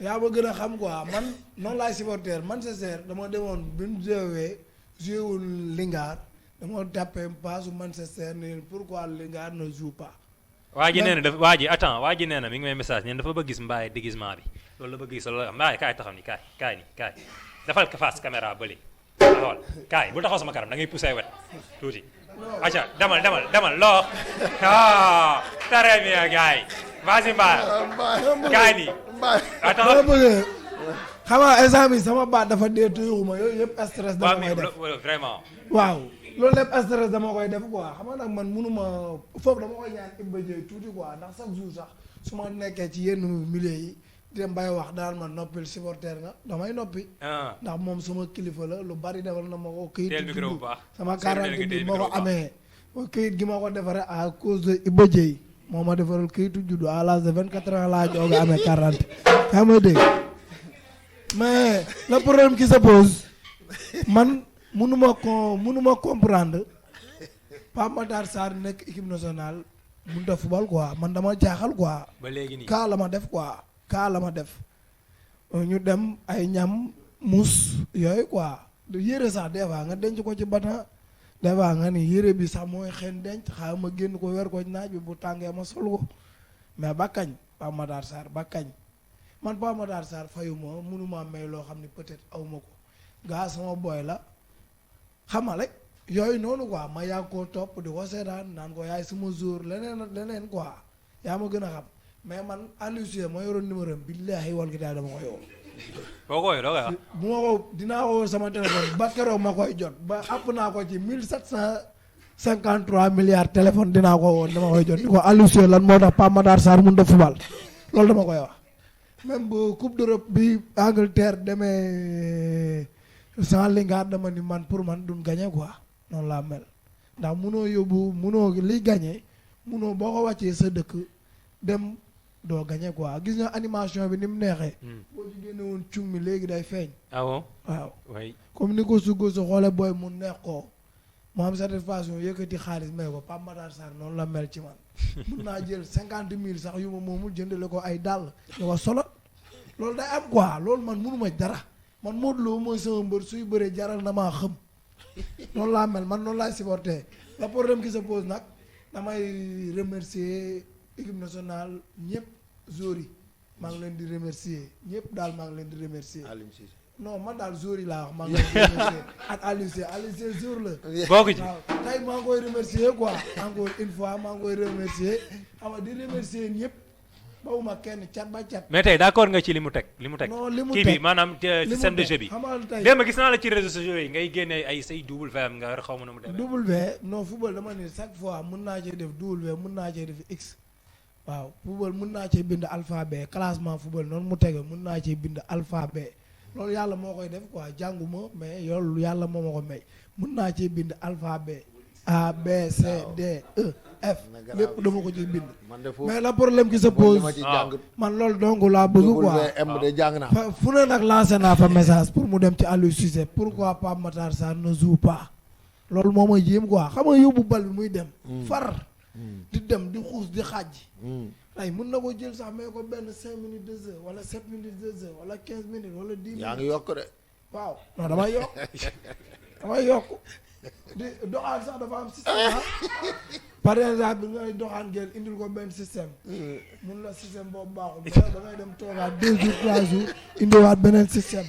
[SPEAKER 11] yaa ma gën a xam quoi man noonu laay supporter Manchester dama demoon bi ñu jouewul Lingard dama tapé paasu Manchester ni pourquoi Lingard ne joue pas.
[SPEAKER 1] waa ji nee na dafa waa ji attends waa ji nee na mi ngi may message neen dafa bëgg gis Mbaye déguisement bi loolu la bëgg gis loolu la Mbaye kaay taxaw ni kaay defal ka face caméra bële xool kaay bu taxaw sama kanam da ngay poussé wet tuuti acca demal loo très bien gars yi vas-y Mbaye kaay ni attends
[SPEAKER 11] xam nga instant bi sama baat dafa dee tuyuxuma yooyu yëpp stress dama koy def
[SPEAKER 1] vraiment
[SPEAKER 11] waaw loolu lépp stress dama koy def quoi xam nga nag man mënuma foofu dama koy ñaan Iba Dieye tuuti quoi ndax chaque jour sax su ma nekkee ci yenn milieu yi di dem bay wax daal ma noppil supporter nga damay noppi ndax moom sama kilifa la lu bari defal na ma ko këyit sama quarante bi ma ko amee këyit gi ma ko defaree à cause de Iba Dieye moo ma defaral këyitu juddu à l'âge de 24 ans laa joog a amee 40 yaa may dégg mais le problème qui se pose man mënuma comprendre Pape Matar Sarr nekk équipe nationale mënut a football quoi man dama jaaxal quoi.
[SPEAKER 1] ba léegi nii
[SPEAKER 11] kaa la ma def quoi kaa la ma def ñu dem ay ñam mus yooyu quoi yére sax des fois nga denc ko ci batan des fois nga ni yére bi sax mooy xen denc xaaral ma génn ko weer ko naaj bi bu tàngee ma sol ko mais ba kañ Pape Matar Sarr ba kañ. man Pape Matar Sarr fayuma mënuma may loo xam ne peut-être awma ko gaa sama boy la xama rek yooyu noonu quoi ma yàgg koo topp di ko seetaan naan ko yaay sama jour leneen quoi yaa ma gën a xam mais man Aliou Cissé ma yoroon numéro am billaahi wal kitaab dama koy woo
[SPEAKER 1] boo koy doo koy
[SPEAKER 11] bu ma ko dinaa woo sama téléphone ba keroog ma koy jot ba àpp naa ko ci 1753 milliards téléphone dinaa ko woo dama koy jot di ko Aliou Cissé lan moo tax Pape Matar Sarr mun def football loolu dama koy wax même bu coupe d'Europe bi Angleterre demee sans Lingard dama ni man pour man duñ gagné quoi noonu laa mel ndax munoo liy gagné munoo boo ko wàccee sa dëkk dem doo gagné quoi gis nga animation bi ni mu neexee. boo ci génne woon cung mi léegi day feeñ.
[SPEAKER 1] ah bon
[SPEAKER 11] waaw.
[SPEAKER 1] oui
[SPEAKER 11] comme ni ko su xoolee booy mu neex ko mu am satisfaction yëkkati xaalis may ko Pape Matar Sarr noonu la mel ci man. mun naa jël 50 000 sax yu ma moomul jëndale ko ay dàll ñu ko solo loolu day am quoi loolu man munuma dara man Modou Lo mooy sama mbër suy bëree jaral na maa xëm noonu laa mel man noonu laay supporter le problème qui se pose nag damay remercier équipe nationale ñëpp joueurs yi maa ngi leen di remercier ñëpp daal maa ngi leen di remercier. non man daal joueurs yi laa wax maa ngi leen di remercier ak Aliou Cissé jour la.
[SPEAKER 1] bokk ci
[SPEAKER 11] waaw tey maa ngi koy remercier quoi encore une fois maa ngi koy remercier xam nga di remercier ñëpp bawuma kenn cat ba cat.
[SPEAKER 1] mais tey d'accord nga ci li mu teg.
[SPEAKER 11] non li mu
[SPEAKER 1] kii
[SPEAKER 11] teg
[SPEAKER 1] bi maanaam système de jeu bi.
[SPEAKER 11] xamal tey
[SPEAKER 1] démb gis naa la ci réseaux sociaux yi ngay génne ay say WM nga xaw ma nu mu demee.
[SPEAKER 11] W non football dama ne chaque fois mun naa cee def W mun naa cee def X. waaw football mun naa cee bind alphabet classement football noonu mu tege mun naa cee bind alphabet loolu yàlla moo koy def quoi jànguma mais yoolu yàlla moo ma ko may mun naa cee bind alphabet A B C D E F lépp dama ko ciy bind mais le problème qui se pose man loolu donc laa bëgg quoi fu ne nag lancé naa fa message pour mu dem ci Aliou Cissé pourquoi Pape Matar Sarr ne joue pas loolu moo ma jéem quoi xam nga yóbbu bal bi muy dem far di dem di xuus di xaaj ay mën na ko jël sax mais ko benn 5 minutes 2 heures wala 7 minutes 2 heures wala 15 minutes wala 10 minutes.
[SPEAKER 2] yaa ngi yokk de.
[SPEAKER 11] waaw non damay yokk di doxaan sax dafa am système par exemple ngay doxaan ngeen indil ko benn système mun la système boobu baaxul mais da ngay dem toogaat 2 jours 3 jours indiwaat beneen système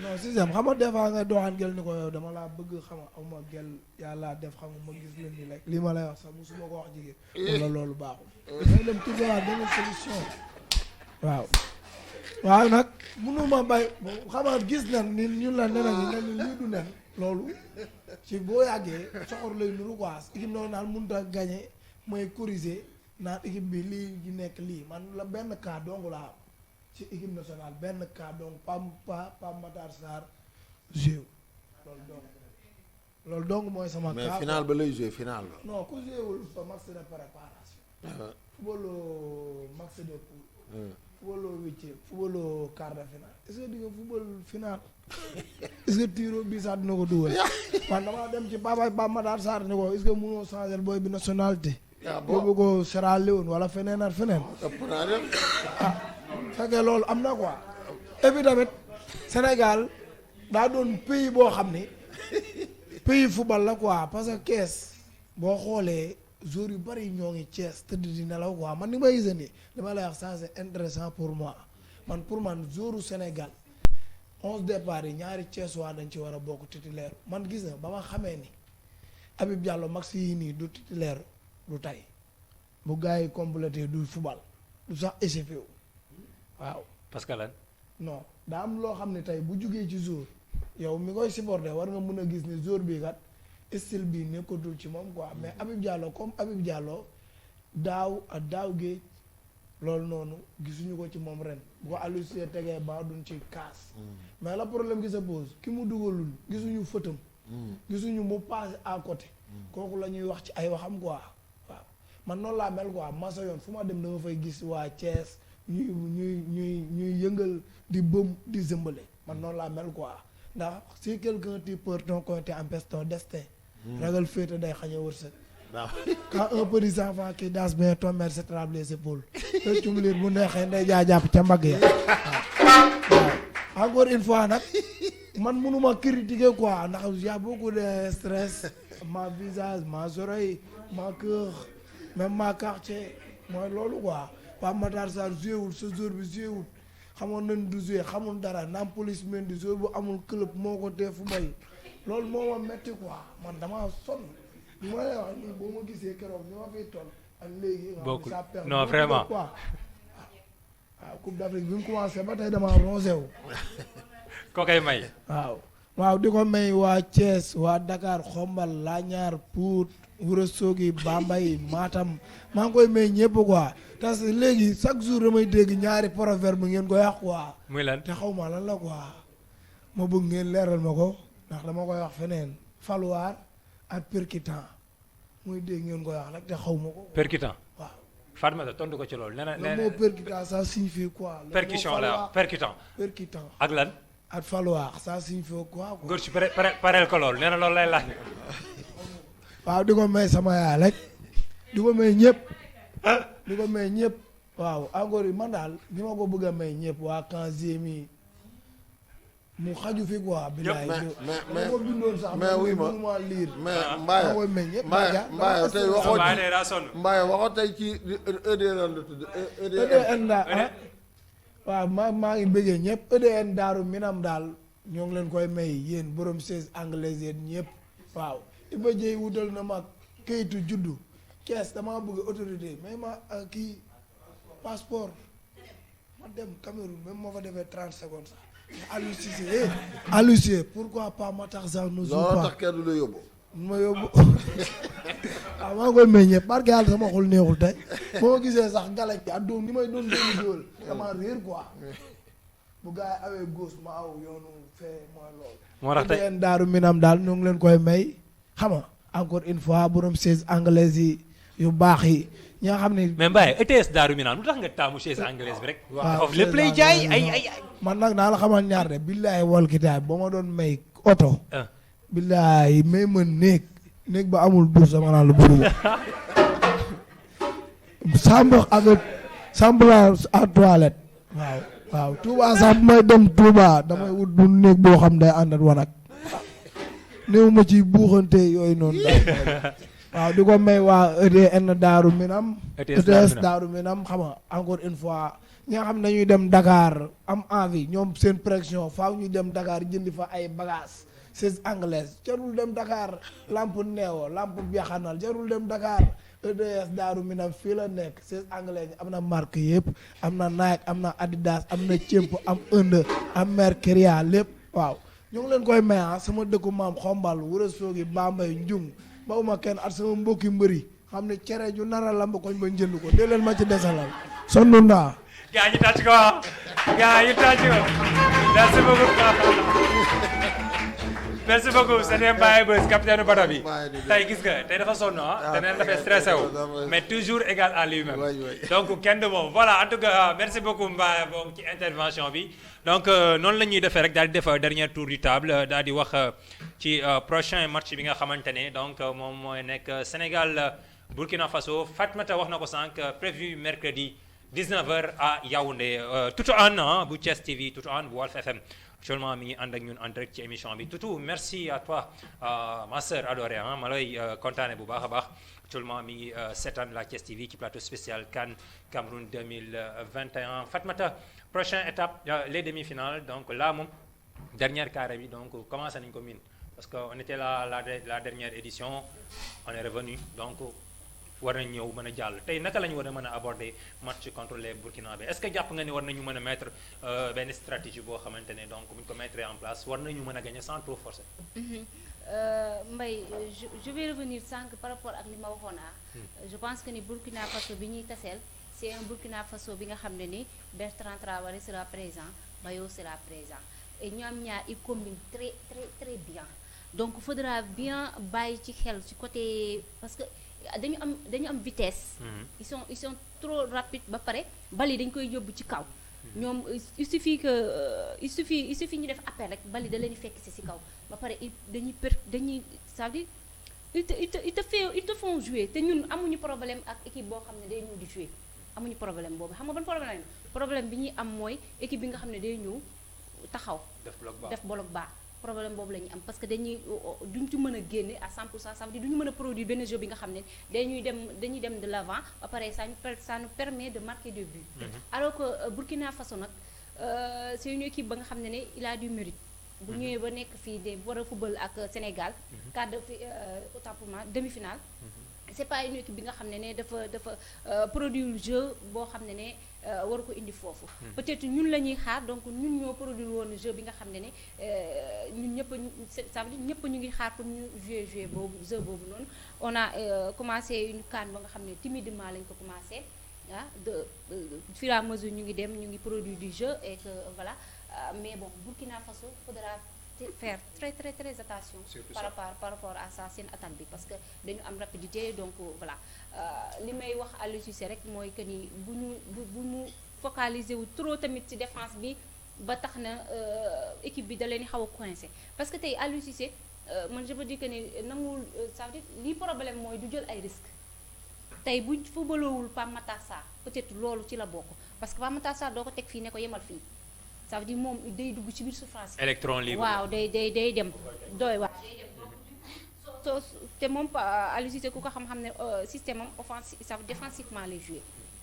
[SPEAKER 11] non système xam nga des fois ngay doxaan gel ni ko yow dama laa bëgg xam nga aw ma gel yàlla def xam nga ma gis leen ni rek lii ma lay wax sax musuma ko wax jigéen wala loolu baaxul ngay dem trouver beneen solution waaw nag mënuma bay xam nga gis nan ni ñun la nen ak nen lii du nen loolu ci boo yàggee soxor lay nuru quoi équipe noonu naan mënut a gagné mooy corriger naan équipe bi lii gi nekk lii man la benn cas dong laa am ci équipe nationale benn cas donc Pape Matar Sarr joué loolu donc mooy sama cas.
[SPEAKER 2] mais final ba lay joué final ba.
[SPEAKER 11] non ku joué wul fa match de préparation. football match de poule. football huitième football quart de finale est-ce que di nga football final est-ce que tiro bi sax dina ko dugal man damaa dem ci Pape Matar Sarr ni ko est-ce que mënoo changer booy bi nationalité. boobu ko Sierra Leone wala feneen ak feneen.
[SPEAKER 2] ëpp naa dem.
[SPEAKER 11] fekkee loolu am na quoi et puis tamit Sénégal daa doon pays boo xam ni pays football la quoi parce que kees boo xoolee joueurs yu bari ñoo ngi Thiès tëdd di nelaw quoi man ni may gisee nii dama lay wax ça c'est intéressant pour moi pour man joueurs Sénégal 11 départ yi ñaari Thiès waa dañ ci war a bokk titulaire man gis na ba ma xamee ni Habib Diallo max yi nii du titulaire du tey bu gars yi complété du football du sax échauffé wu waaw.
[SPEAKER 1] parce que lan.
[SPEAKER 11] non daa am loo xam ne tey bu jugee ci jour yow mi koy supporter war nga mën a gis ni jour bii kat style bii nekkatul ci moom quoi mais Habib Diallo comme Habib Diallo daaw ak daaw géej loolu noonu gisuñu ko ci moom ren bu ko Aliou Cissé tegee ba duñ ci kaas. mais le problème qui se pose ki mu dugalul gisuñu fëtam. gisuñu mu passé à côté. kooku la ñuy wax ci ay waxam quoi waaw man noonu laa mel quoi masa yoon fu ma dem dama fay gis waa Thiès ñuy yëngal di bëm di zëmbale man noonu laa mel quoi ndax si quelqu'un tu peux ton compter empêche ton destin. ragal féete day xañ a wërsëg. waaw quand un petit enfant qui danse bien ton mère se trappe les épaules. te cumbulir bu neexee nday jàpp ca mbagg ya waaw encore une fois nag man mënuma critiquer quoi ndax y a beaucoup de stress ma visage ma oreille ma cœur même ma quartier mooy loolu quoi Pape Matar Sarr joué wul sa jour bi joué wul xamoon nañ du joué xamul dara Nampalys Mendy jour bu amul club moo ko tee football loolu moo ma metti quoi man damaa sonn li ma lay wax nii boo ma gisee keroog ni ma fiy toll ak léegi.
[SPEAKER 1] bokkul non vraiment
[SPEAKER 11] quoi waaw Coupe d'Afrique bi mu commencé ba tey damaa rongé wu.
[SPEAKER 1] koo koy may.
[SPEAKER 11] waaw di ko may waa Thiès waa Dakar Xombal Laañaar Pout Ourossogui Bambey Matam maa ngi koy may ñëpp quoi parce que léegi chaque jour damay dégg ñaari proverbe ngeen koy wax quoi.
[SPEAKER 1] muy lan
[SPEAKER 11] te xaw ma lan la quoi ma bëgg ngeen leeral ma ko ndax dama koy wax feneen falwaar ak percutant muy dégg ngeen koy wax rek te xaw ma ko.
[SPEAKER 1] percutant
[SPEAKER 11] waaw.
[SPEAKER 1] Fatmata tontu ko ci loolu nee na
[SPEAKER 11] le mot percutant ça signifie quoi.
[SPEAKER 1] percussion la wax percutant.
[SPEAKER 11] percutant
[SPEAKER 1] ak lan.
[SPEAKER 11] ak falwaar ça signifie quoi.
[SPEAKER 1] góor si pareel ko loolu nee na loolu lay laaj.
[SPEAKER 11] waaw di ko may sama yaay rek di ko may ñëpp di ko may ñëpp waaw encore yi man daal ñi ma ko bëgg a may ñëpp waa Kanzemi mu xaju fi quoi.
[SPEAKER 2] mais
[SPEAKER 11] ko bindoon sax
[SPEAKER 2] mais oui
[SPEAKER 11] ma liir
[SPEAKER 2] mais Mbaye tey waxoo ci Mbaye waxoo tey ci EDN la tudd
[SPEAKER 11] EDN waaw maa ngi bëggee ñëpp EDN Daaru Minam daal ñoo ngi leen koy may yéen borom 16 anglaise yéen ñëpp waaw Iba Dieye wutal na ma kayitu juddu Thiès damaa bëgg autorité mais ma kii passeport ma dem Cameroun même moo fa defee 30 secondes sax Aliou Cissé pourquoi pas Matar Sarr ne joue pas
[SPEAKER 2] loolu tax kenn du la yóbbu
[SPEAKER 11] ma yóbbu waaw maa ngi koy may ñëpp barke yàlla sama xol neexul tey boo ma gisee sax galaj bi ak doom ni may doon doomu jóol dama réer quoi bu gars yi awee góos ma aw yoonu fee mooy loolu
[SPEAKER 1] moo tax tey
[SPEAKER 11] Daaru Minam daal ñoo ngi leen koy may xam nga encore une fois borom 16 anglaise yi yu baax yi ñi nga xam ne.
[SPEAKER 1] mais Mbaye ETS Daaru Minam lu tax nga taamu chaise anglaise bi rek. waaw foofu lépp lay jaay ay.
[SPEAKER 11] man nag naa la xamal ñaar de billaay wal kitaab ba ma doon may oto. billaay may ma néeg ba amul douche dama naan la bëri semblance à toilette. waaw Touba sax bu may dem Touba damay wut du néeg boo xam day ànd ak wanag néew ma ci buuxante yooyu noonu daal. waaw di ko may waa EDN Daaru Minam. ETS Daaru Minam xam nga encore une fois ñi nga xam ne dañuy dem Dakar am envie ñoom seen pression faaw ñu dem Dakar jëndi fa ay bagages c'est anglaise jarul dem Dakar lamp neewo lamp biaxanal jarul dem Dakar ETS Daaru Minam fii la nekk c'est anglaise am na marque yëpp am na Nike am na Adidas am na Cemp am Under am Mercuria lépp waaw ñu ngi leen koy may sama dëkku maam Xombal Ourossogui Bambey Njung bawuma kenn at sama mbokki mbëri xam ne cere ju nara lamb koñ ba njënd ko dee leen ma ci desalal sonn naa.
[SPEAKER 1] gaa yi tàcc ko gaa yi tàcc ko merci beaucoup merci beaucoup c'était Mbaye Beuz capitaine bato bi tey gis nga tey dafa sonn te neen dafay stressé wu mais toujours égal à lui-même donc kenn de moom voilà en tout cas merci beaucoup Mbaye bon ci intervention bi donc noonu la ñuy defee rek daal di def dernier tour du table daal di wax ci prochain match bi nga xamante ne donc moom mooy nekk Sénégal Burkina Faso Fatmata wax na ko sànq prévu mercredi 19h à Yaoundé Toutou Anne bu Thiès TV Toutou Anne bu Walf FM actuellement mi ngi ànd ak ñun en direct ci émission bi Toutou merci à toi ma sœur adorée ma lay kontaane bu baax a baax actuellement mi ngi seetaan la Thiès TV ci plateau spécial CAN Cameroun 2021 Fatmata prochaine étape les demi-finales donc là moom dernière carré bi donc commencé nañu ko miin parce que on était là la dernière édition on est revenu donc war nañ ñëw mën a jàll tey naka la ñu war a mën a aborder match contre les Burkinabés est-ce que jàpp nga ni war nañu mën a mettre benn stratégie boo xamante ne donc bu ñu ko mettre en place war nañu mën a gagner sans trop forcer.
[SPEAKER 4] Mbaye je vais revenir sànq par rapport ak li ma waxoon je pense que ni Burkina Faso bi ñuy taseel c'est un Burkina Faso bi nga xam ne ni Bertrand Traoré sera présent Bayo sera présent et ñoom ñaar ils combinent très très très bien donc faudra bien bàyyi ci xel ci côté parce que dañu am vitesse. ils sont trop rapides ba pare bali dañ koy yóbbu ci kaw. ñoom il suffit ñu def appel rek bali da leen di fekk ci kaw ba pare dañuy ça veut dire ils te font jouer te ñun amuñu problème ak équipe boo xam ne day ñëw di jouer amuñu problème boobu xam nga ban problème bi ñuy am mooy équipe bi nga xam ne day ñëw taxaw. def bloc bas. problème boobu la ñuy am parce que duñ ci mën a génne à 100% ça veut dire duñu mën a produire benn jeu bi nga xam ne dañuy dem de l'avant ba pare ça nous permet de marquer des buts. Alors que Burkina Faso nag c'est une équipe ba nga xam ne il a du mérite. bu ñëwee ba nekk fii de war a football ak Sénégal. quart de autant pour moi demi-finale. c'est pas une équipe bi nga xam ne dafa produire jeu boo xam ne war ko indi foofu. peut-être ñun la ñuy xaar donc ñun ñoo produire woon jeu bi nga xam ne ñun ñëpp ça veut dire ñëpp ñu ngi xaar pour ñu jouer boobu jeu boobu noonu. on a commencé une CAN ba nga xam ne timidement lañ ko commencé de fur et à mesure ñu ngi produire du jeu et que voilà mais bon Burkina Faso faudra faire très très très attention par rapport à ça seen attaque bi parce que dañu am rapidité donc voilà li may wax Aliou Cissé rek mooy que ni bu ñu focaliser wu trop tamit ci défense bi ba tax na équipe bi da leen di xaw a coincé parce que tey Aliou Cissé man je peux dire que ni nanguwul ça veut dire lii problème mooy du jël ay risques tey bu footballowul Pape Matar Sarr peut-être loolu ci la bokk parce que Pape Matar Sarr doo ko teg fii ne ko yemal fii ça veut dire moom day dugg ci biir surface yi.
[SPEAKER 1] électron libre
[SPEAKER 4] waaw day dem doy waaw day dem donc te moom Aliou Cissé ku ko xam-xam ne système am offensif ça veut défensivement lay jouer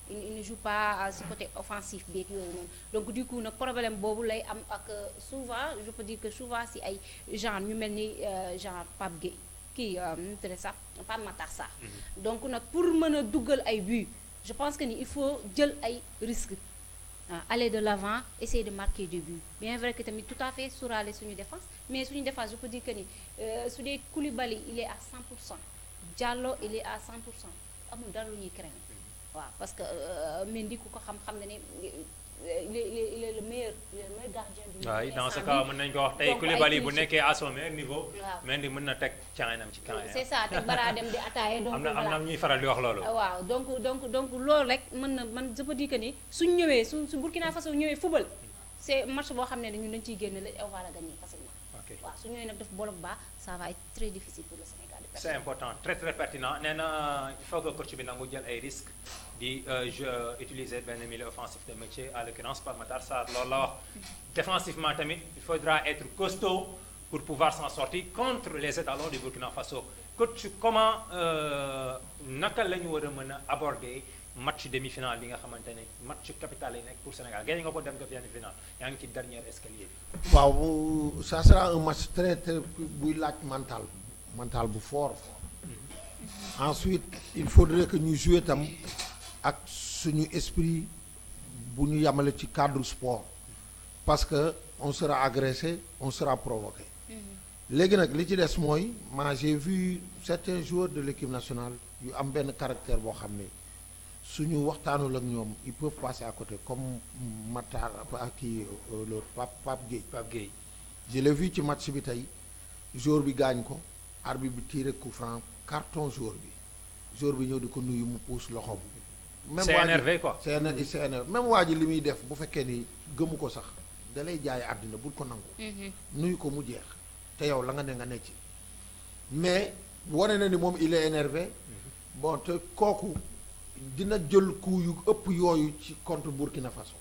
[SPEAKER 4] il ne joue pas ci côté offensif beeg yooyu noonu donc du coup nag problème boobu lay am ak souvent je peux dire que souvent si ay genre ñu mel ni genre Pape Gueye kii nu mu tudd sax Pape Matar Sarr donc nag pour mën a duggal ay buts je pense que ni il faut jël ay risques. aller de l'avant essayer de marquer des buts bien vrai que tamit tout à fait sóoraale suñu défense mais suñu défense je peux dire que ni su dee Koulibaly il est à 100% Diallo il est à 100% amul dara lu ñuy craindre waaw parce que Mendy ku ko xam ne ne il est le meilleur gardien du monde.
[SPEAKER 1] waaw dans ce cas mën nañu ko wax tey Koulibaly bu nekkee à son meilleur niveau. Mendy mën na teg caayinam ci camp.
[SPEAKER 4] c'est ça teg bara dem di attaquer. donc
[SPEAKER 1] am na ñuy faral di wax loolu.
[SPEAKER 4] waaw donc loolu rek mën na man je peux dire que ni suñ ñëwee su Burkina Faso ñëwee football c'est match boo xam ne ñun dañ ciy génn la on va la gagner facilement. waaw su ñëwee nag def bloc bas ça va être très difficile pour le Sénégal.
[SPEAKER 1] c'est important très très pertinent nee na il faut que coach bi nangu jël ay risques di utiliser benn milieu offensif de métier à l'occurrence Pape Matar Sarr loolu la wax. défensivement tamit il faudra être costaud pour pouvoir s'en sortir contre les étalons du Burkina Faso coach comment naka la ñu war a mën a aborder match demi-finale bi nga xamante ne match capital yi nekk pour Sénégal gagné nga ko dem nga demi-finale yaa ngi ci dernier escalier bi.
[SPEAKER 2] waaw ça sera un match très très buy laaj mental bu fort. Ensuite il faudrait que ñu jouer tam ak suñu esprit bu ñu yamale ci cadre sport parce que on sera agressé on sera provoqué. léegi nag li ci des mooy j'ai vu certains joueurs de l'équipe nationale yu am benn caractère boo xam ne suñu waxtaanul ak ñoom ils peuvent passer à côté comme Matar kii le Pape Gueye. je l'ai vu ci match bi tey joueur bi gaañ ko arbitre bi tiré coup franc carton joueur bi ñëw di ko nuyu mu pousse loxoom.
[SPEAKER 1] c'est énervé quoi.
[SPEAKER 2] c'est énervé même waa ji li muy def bu fekkee ni gëmu ko sax da lay jaay àddina bul ko nangu. nuyu ko mu jeex te yow la nga ne ci mais wane na ni moom il est énervé bon te kooku dina jël coup yu ëpp yooyu ci contre Burkina Faso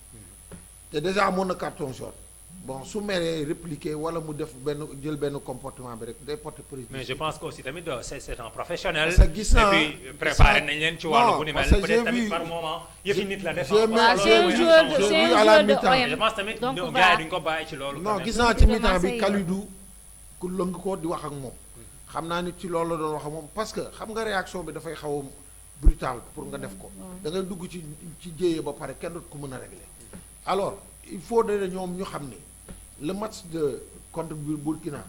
[SPEAKER 2] te déjà amoon na carton jaune bon su meree répliquer wala mu def jël benn comportement bi rek day porter préjudice.
[SPEAKER 1] mais je pense que aussi tamit c'est un professionnel.
[SPEAKER 2] parce que gis naa
[SPEAKER 1] et puis préparé nañ leen ci wàllu bu ni mel peut-être tamit par moment yëfi nit la def.
[SPEAKER 2] je
[SPEAKER 1] pense tamit gars yi duñ ko bàyyi ci loolu.
[SPEAKER 2] non gis naa ci mi-temps bi Kalidou ku lëng ko di wax ak moom xam naa ni ci loolu la doon wax ak moom parce que xam nga réaction bi dafay xaw a brutal pour nga def ko da ngay dugg ci jéyee ba pare kenn dootu ko mën a régler alors il faut de ñoom ñu xam ne le match de contre Burkina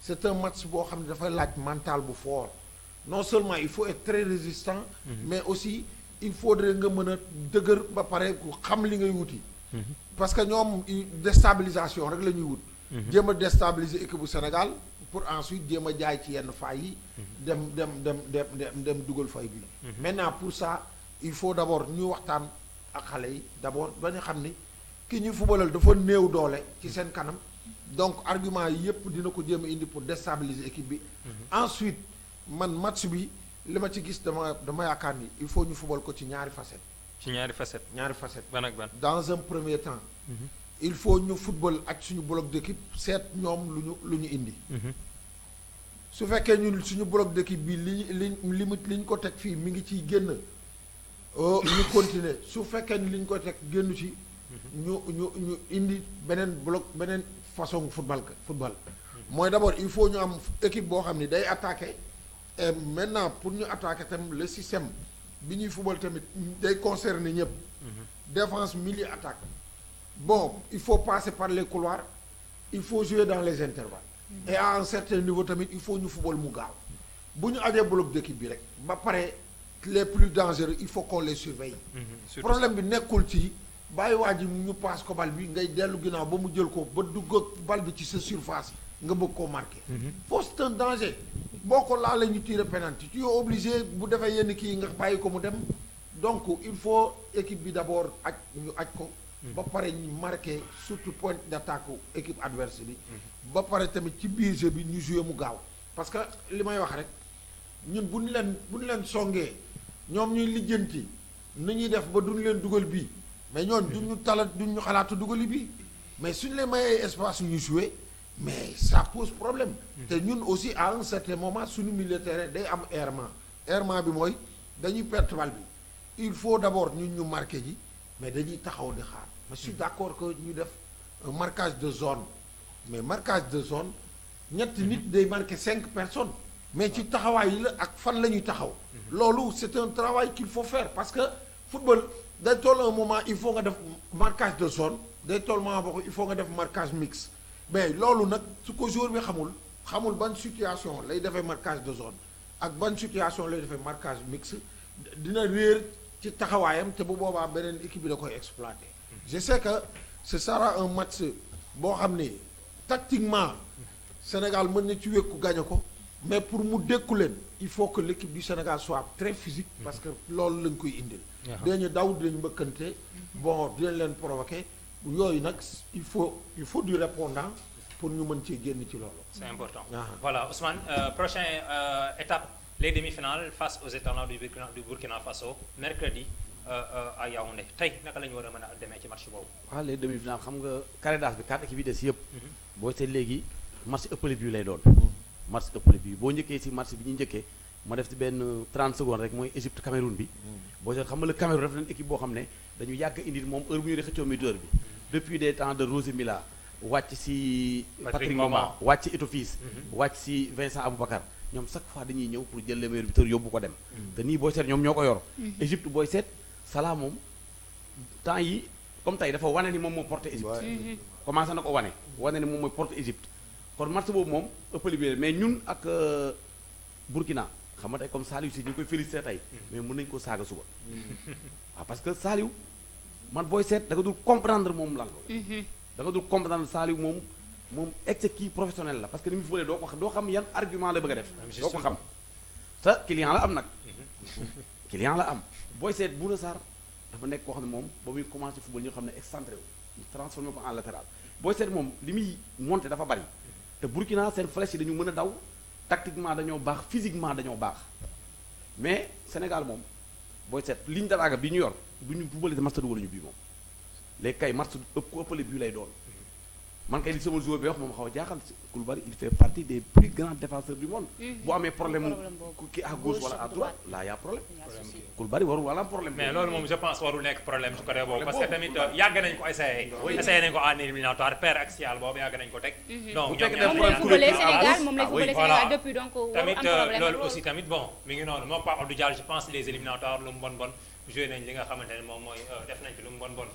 [SPEAKER 2] c'est un match boo xam ne dafay laaj mental bu fort non seulement il faut être très résistant mais aussi il faudrait nga mën a dëgër ba pare xam li ngay wuti parce que ñoom déstabilisation rek la ñuy wut jéem a déstabiliser équipe bu Sénégal pour ensuite jéem a jaay ci yenn faay yi dem dugal fay bi maintenant pour ça il faut d'abord ñu waxtaan ak xale yi d'abord ba ñu xam ni ki ñuy fubalal dafa néew doole ci seen kanam donc argument yi yépp dina ko jéem a indi pour déstabiliser équipe bi ensuite man match bi li ma ci gis dama yaakaar ni il faut ñu fubal ko ci ñaari facette
[SPEAKER 1] ban ak ban
[SPEAKER 2] dans un premier temps il faut ñu football ak suñu bloc d'équipe seet ñoom lu ñu indi su fekkee ñun suñu bloc d'équipe bi li ñu ko teg fii mi ngi ciy génn ñu continuer su fekkee ni li ñu ko teg génnu ci ñu indi beneen façon football mooy d'abord il faut ñu am équipe boo xam ni day attaquer et maintenant pour ñu attaquer tam le système bi ñuy football tamit day concerner ñëpp défense milieu attaque bon il faut passer par les couloirs il faut jouer dans les intervalles et à un certain niveau tamit il faut ñu football mu gaaw bu ñu ajee bloc d'équipe bi rek ba pare les plus dangereux il faut qu'on les surveille problème bi nekkul ci bàyyi waa ji ñu passe ko bal bi ngay dellu ginnaaw ba mu jël ko ba dugg bal bi ci sa surface nga bëgg koo marqué foofu c'est un danger boo ko laalee ñu tirer penalty tu es obligé bu defee yenn kii nga bàyyi ko mu dem donc il faut équipe bi d'abord ñu aj ko ba pare ñu marqué surtout point d'attaque équipe adverse bi ba pare tamit ci biir jeu bi ñu jouer mu gaaw parce que li may wax rek ñun bu ñu leen songee ñoom ñuy lijjanti ni ñuy def ba duñu leen dugal bii mais ñoon duñu xalaatu dugali bii mais suñu leen mayee espace ñu jouer mais ça pose problème te ñun aussi à un certain moment suñu milieu de terrain day am errement bi mooy dañuy perte bal bi il faut d'abord ñu marqué ji mais dañuy taxaw di xaar mais je suis d'accord que ñu def un marquage de zone mais marquage de zone ñetti nit day marqué 5 personnes mais ci taxawaay yi la ak fan la ñuy taxaw loolu c'est un travail qu'il faut faire parce que football day toll un moment il faut nga def marquage de zone day toll moment boo il faut nga def marquage mixte mais loolu nag su ko joueur bi xamul ban situation lay defee marquage de zone ak ban situation lay defee marquage mixte dina réer ci taxawaayam te bu boobaa beneen équipe bi da koy exploiter je sais que ce sera un match boo xam ni tactiquement Sénégal mën na ci wékku gagné ko mais pour mu dékku leen il faut que l'équipe du Sénégal soit très physique parce que loolu lañ koy indil dañu daw dinañ mbëkkante bon dinañ leen provoquer yooyu nag il faut du répondant pour ñu mën cee génn ci loolu
[SPEAKER 1] c'est important voilà Ousmane prochaine étape les demi-finales face aux étalons du Burkina Faso mercredi à Yaoundé tey naka la ñu war a mën a demee ci match boobu
[SPEAKER 3] waaw les demi-finales xam nga carré d'as bi 4 équipes yi des yëpp boo seet léegi match ëppale bi lay doon match ëppale bi boo njëkkee si match bi ñu njëkkee ma def ci benn 30 secondes rek mooy Égypte Cameroun bi boo seet xam nga le Cameroun def nañ équipe boo xam ne dañu yàgg indil moom heure bu ñu di xëccoo milieu bi depuis des temps de Rosé Mila wàcc si Patrick Mboma wàcc si Eto'o Fils wàcc si Vincent Aboubacar ñoom chaque fois dañuy ñëw pour jël le meilleur buteur yóbbu ko dem te nii booy seet ñoom ñoo ko yor Égypte booy seet Salah moom temps yi comme tey dafa wane ni moom moo porté Égypte commencé na ko wane ni moom mooy porté Égypte kon match boobu moom ëppali bi mais ñun ak Burkina xam nga tey comme Saliou si ñu ngi koy félicité tey mais mën nañu ko saaga suba waaw parce que Saliou man booy seet da nga dul comprendre moom lan da nga dul comprendre Saliou moom kii professionnel la parce que ni mu fële doo xam yan argument la bëgg a def doo ko xam te client la am nag client la am booy seet Bouna Sarr dafa nekk koo xam ne moom ba muy commencé football ñu xam ne excentré wu ñu transformé ko en latéral booy seet moom li muy monté dafa bari te Burkina seen flèche yi dañu mën a daw tactiquement dañoo baax physiquement dañoo baax mais Sénégal moom booy seet ligne d'attaque bi ñu yor bu ñu fubalee match dugaluñu bii moom léegi kay match ku ëppale bii lay doon man kay li sama joueur bi wax moom xaw a jaaxal Koulibaly il fait partie des plus grands défenseurs du monde. bu amee problème ki à gauche wala à droite là y a problème. Koulibaly warul wala am problème.
[SPEAKER 1] mais loolu moom je pense warul nekk problème su côté boobu parce que tamit yàgg nañ ko essayé. essayé nañ ko en éliminatoire paire axial boobu yàgg nañ ko teg. donc ñoom tamit loolu aussi tamit bon mi ngi noonu moom Pape Abdou Diallo je pense les éliminatoires lu mu bon joué nañ li nga xamante ne moom mooy def nañ fi lu mu bon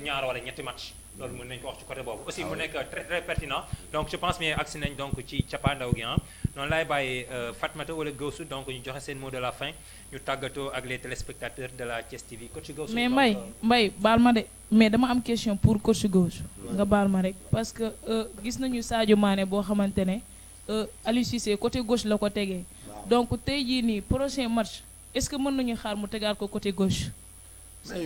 [SPEAKER 1] ñaar wala ñetti match loolu mën nañ ko wax ci côté boobu aussi mu nekk très très pertinent donc je pense bien agsi nañ donc ci cappaandaw gi noonu laay bàyyi Fatmata wala Gawsu donc ñu joxe seen mot de la fin ñu tàggatoo ak les téléspectateurs de la Thiès TV coach Gawsu
[SPEAKER 9] mais Mbaye baal ma de mais dama am question pour coach Gawsu nga baal ma rek parce que gis nañu Sadio Mané boo xamante ne Aliou Cissé côté gauche la ko tegee donc tey jii nii prochain match est-ce que mën nañu xaar mu tegaat ko côté gauche.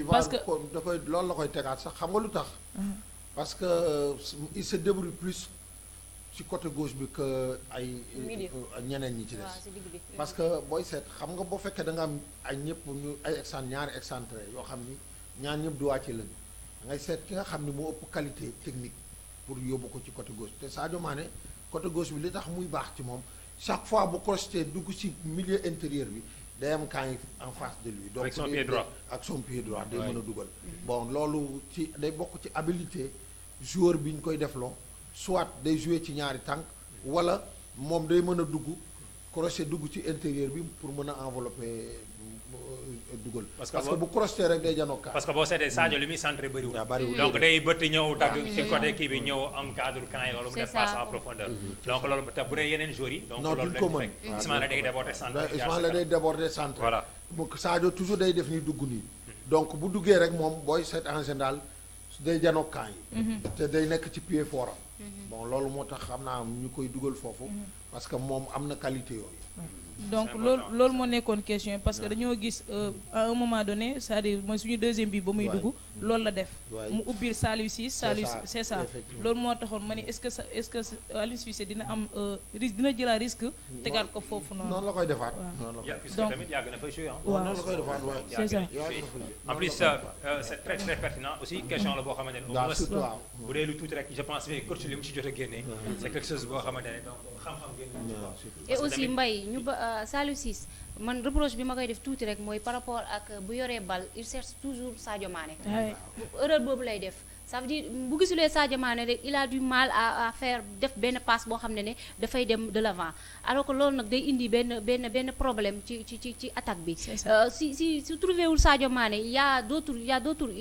[SPEAKER 2] parce que da koy loolu la koy tegaat sax xam nga lu tax. parce que il se débrouille plus ci côté gauche bi que ay ñeneen ñi ci des. parce que booy seet xam nga boo fekkee da nga am ay ñëpp ñu ay ñaari excentré yoo xam ni ñaar ñëpp du wàcce lañu ngay seet ki nga xam ni moo ëpp qualité technique pour yóbbu ko ci côté gauche te Sadio Mané côté gauche bi li tax muy baax ci moom chaque fois bu crocheté dugg ci milieu intérieur bi. day am camp yi en face de lui. donc
[SPEAKER 1] avec son pied droit
[SPEAKER 2] ak son pied droit day mën a dugal. bon loolu ci day bokk ci habilité joueur bi ñu koy defloo soit day jouer ci ñaari tànk wala moom day mën a dugg crochet dugg ci intérieur bi pour mën a envelopper dugal. parce que bu crochet rek day janoo
[SPEAKER 1] parce que boo seetee Sadio li muy centré bëriwul. donc day bëtt ñëw dagg ci côté kii bi ñëw am cadre camp yi loolu mu def passe en profondeur. donc loolu te bu dee yeneen joueurs yi. donc loolu dañ ko mën Ismaïla day déborder centre.
[SPEAKER 2] Ismaïla day déborder centre.
[SPEAKER 1] voilà
[SPEAKER 2] donc Sadio toujours day def ni dugg nii. donc bu duggee rek moom booy seet en général day janoo camp yi. te day nekk ci pied fort am. bon loolu moo tax xam naa ñu koy dugal foofu. parce que moom am na qualité yooyu.
[SPEAKER 9] donc loolu moo nekkoon question parce que dañoo gis à un moment donné c'est-à-dire mooy suñu deuxième bi ba muy dugg loolu la def mu ubbil Saliou Ciss c'est ça loolu moo taxoon ma ni est-ce que Aliou Cissé dina am risque dina jëlaat risque tegaat ko foofu noonu
[SPEAKER 2] noonu la koy defaat
[SPEAKER 1] donc tamit yàgg na fa jouer
[SPEAKER 2] noonu la koy defaat
[SPEAKER 9] c'est ça
[SPEAKER 1] en plus c'est très très pertinent aussi question la boo xamante ne bu dee lu tuuti rek je pense que coach li mu ci jot a génne c'est quelque chose boo xamante ne donc xam-xam génne
[SPEAKER 4] et aussi Mbaye ñu ba Saliou Ciss man reproche bi ma koy def tuuti rek mooy par rapport ak bu yoree bal il cherche toujours Sadio Mané. erreur boobu lay def ça veut dire bu gisulee Sadio Mané rek il a du mal à faire def benn passe boo xam ne dafay dem de l'avant alors que loolu nag day indi benn problème ci attaque bi. si trouvé wul Sadio Mané y a d'autres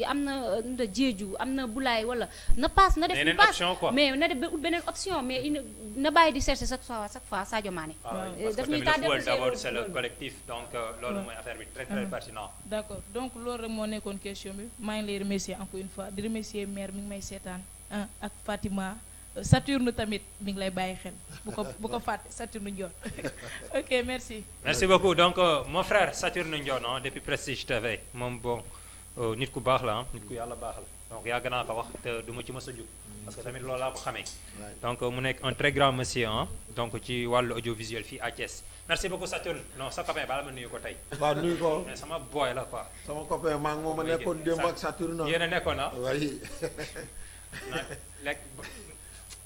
[SPEAKER 4] am na Diédhiou am na Boulaye wala na passe na def une passe mais na def beneen option mais na bàyyi di chercher chaque fois Sadio Mané.
[SPEAKER 1] daf ñuy tardé d'abord c'est le collectif donc loolu mooy affaire bi très très pertinent.
[SPEAKER 9] d'accord donc loolu rek moo nekkoon question bi maa ngi lay remercier encore une fois di remercier maire mi ngi may seetaan ak Fatima Saturne tamit mi ngi lay bàyyi xel bu ko fàtte Saturne Ndione ok merci.
[SPEAKER 1] merci beaucoup donc mon frère Saturne Ndione depuis Prestige TV moom bon nit ku baax la nit ku yàlla baaxal donc yàgg naa ko wax te du ma ci mës a jóg parce que tamit loolu laa ko xamee donc mu nekk un très grand monsieur donc ci wàllu audiovisuel fii à Thiès merci beaucoup Saturne non sa copain baala ma nuyu ko tey.
[SPEAKER 2] waaw nuyu ko
[SPEAKER 1] mais sama boy la quoi.
[SPEAKER 2] sama copain maa ngi moom a nekkoon démb ak Saturne.
[SPEAKER 1] yéen a nekkoon ah.
[SPEAKER 2] oui.
[SPEAKER 1] lekk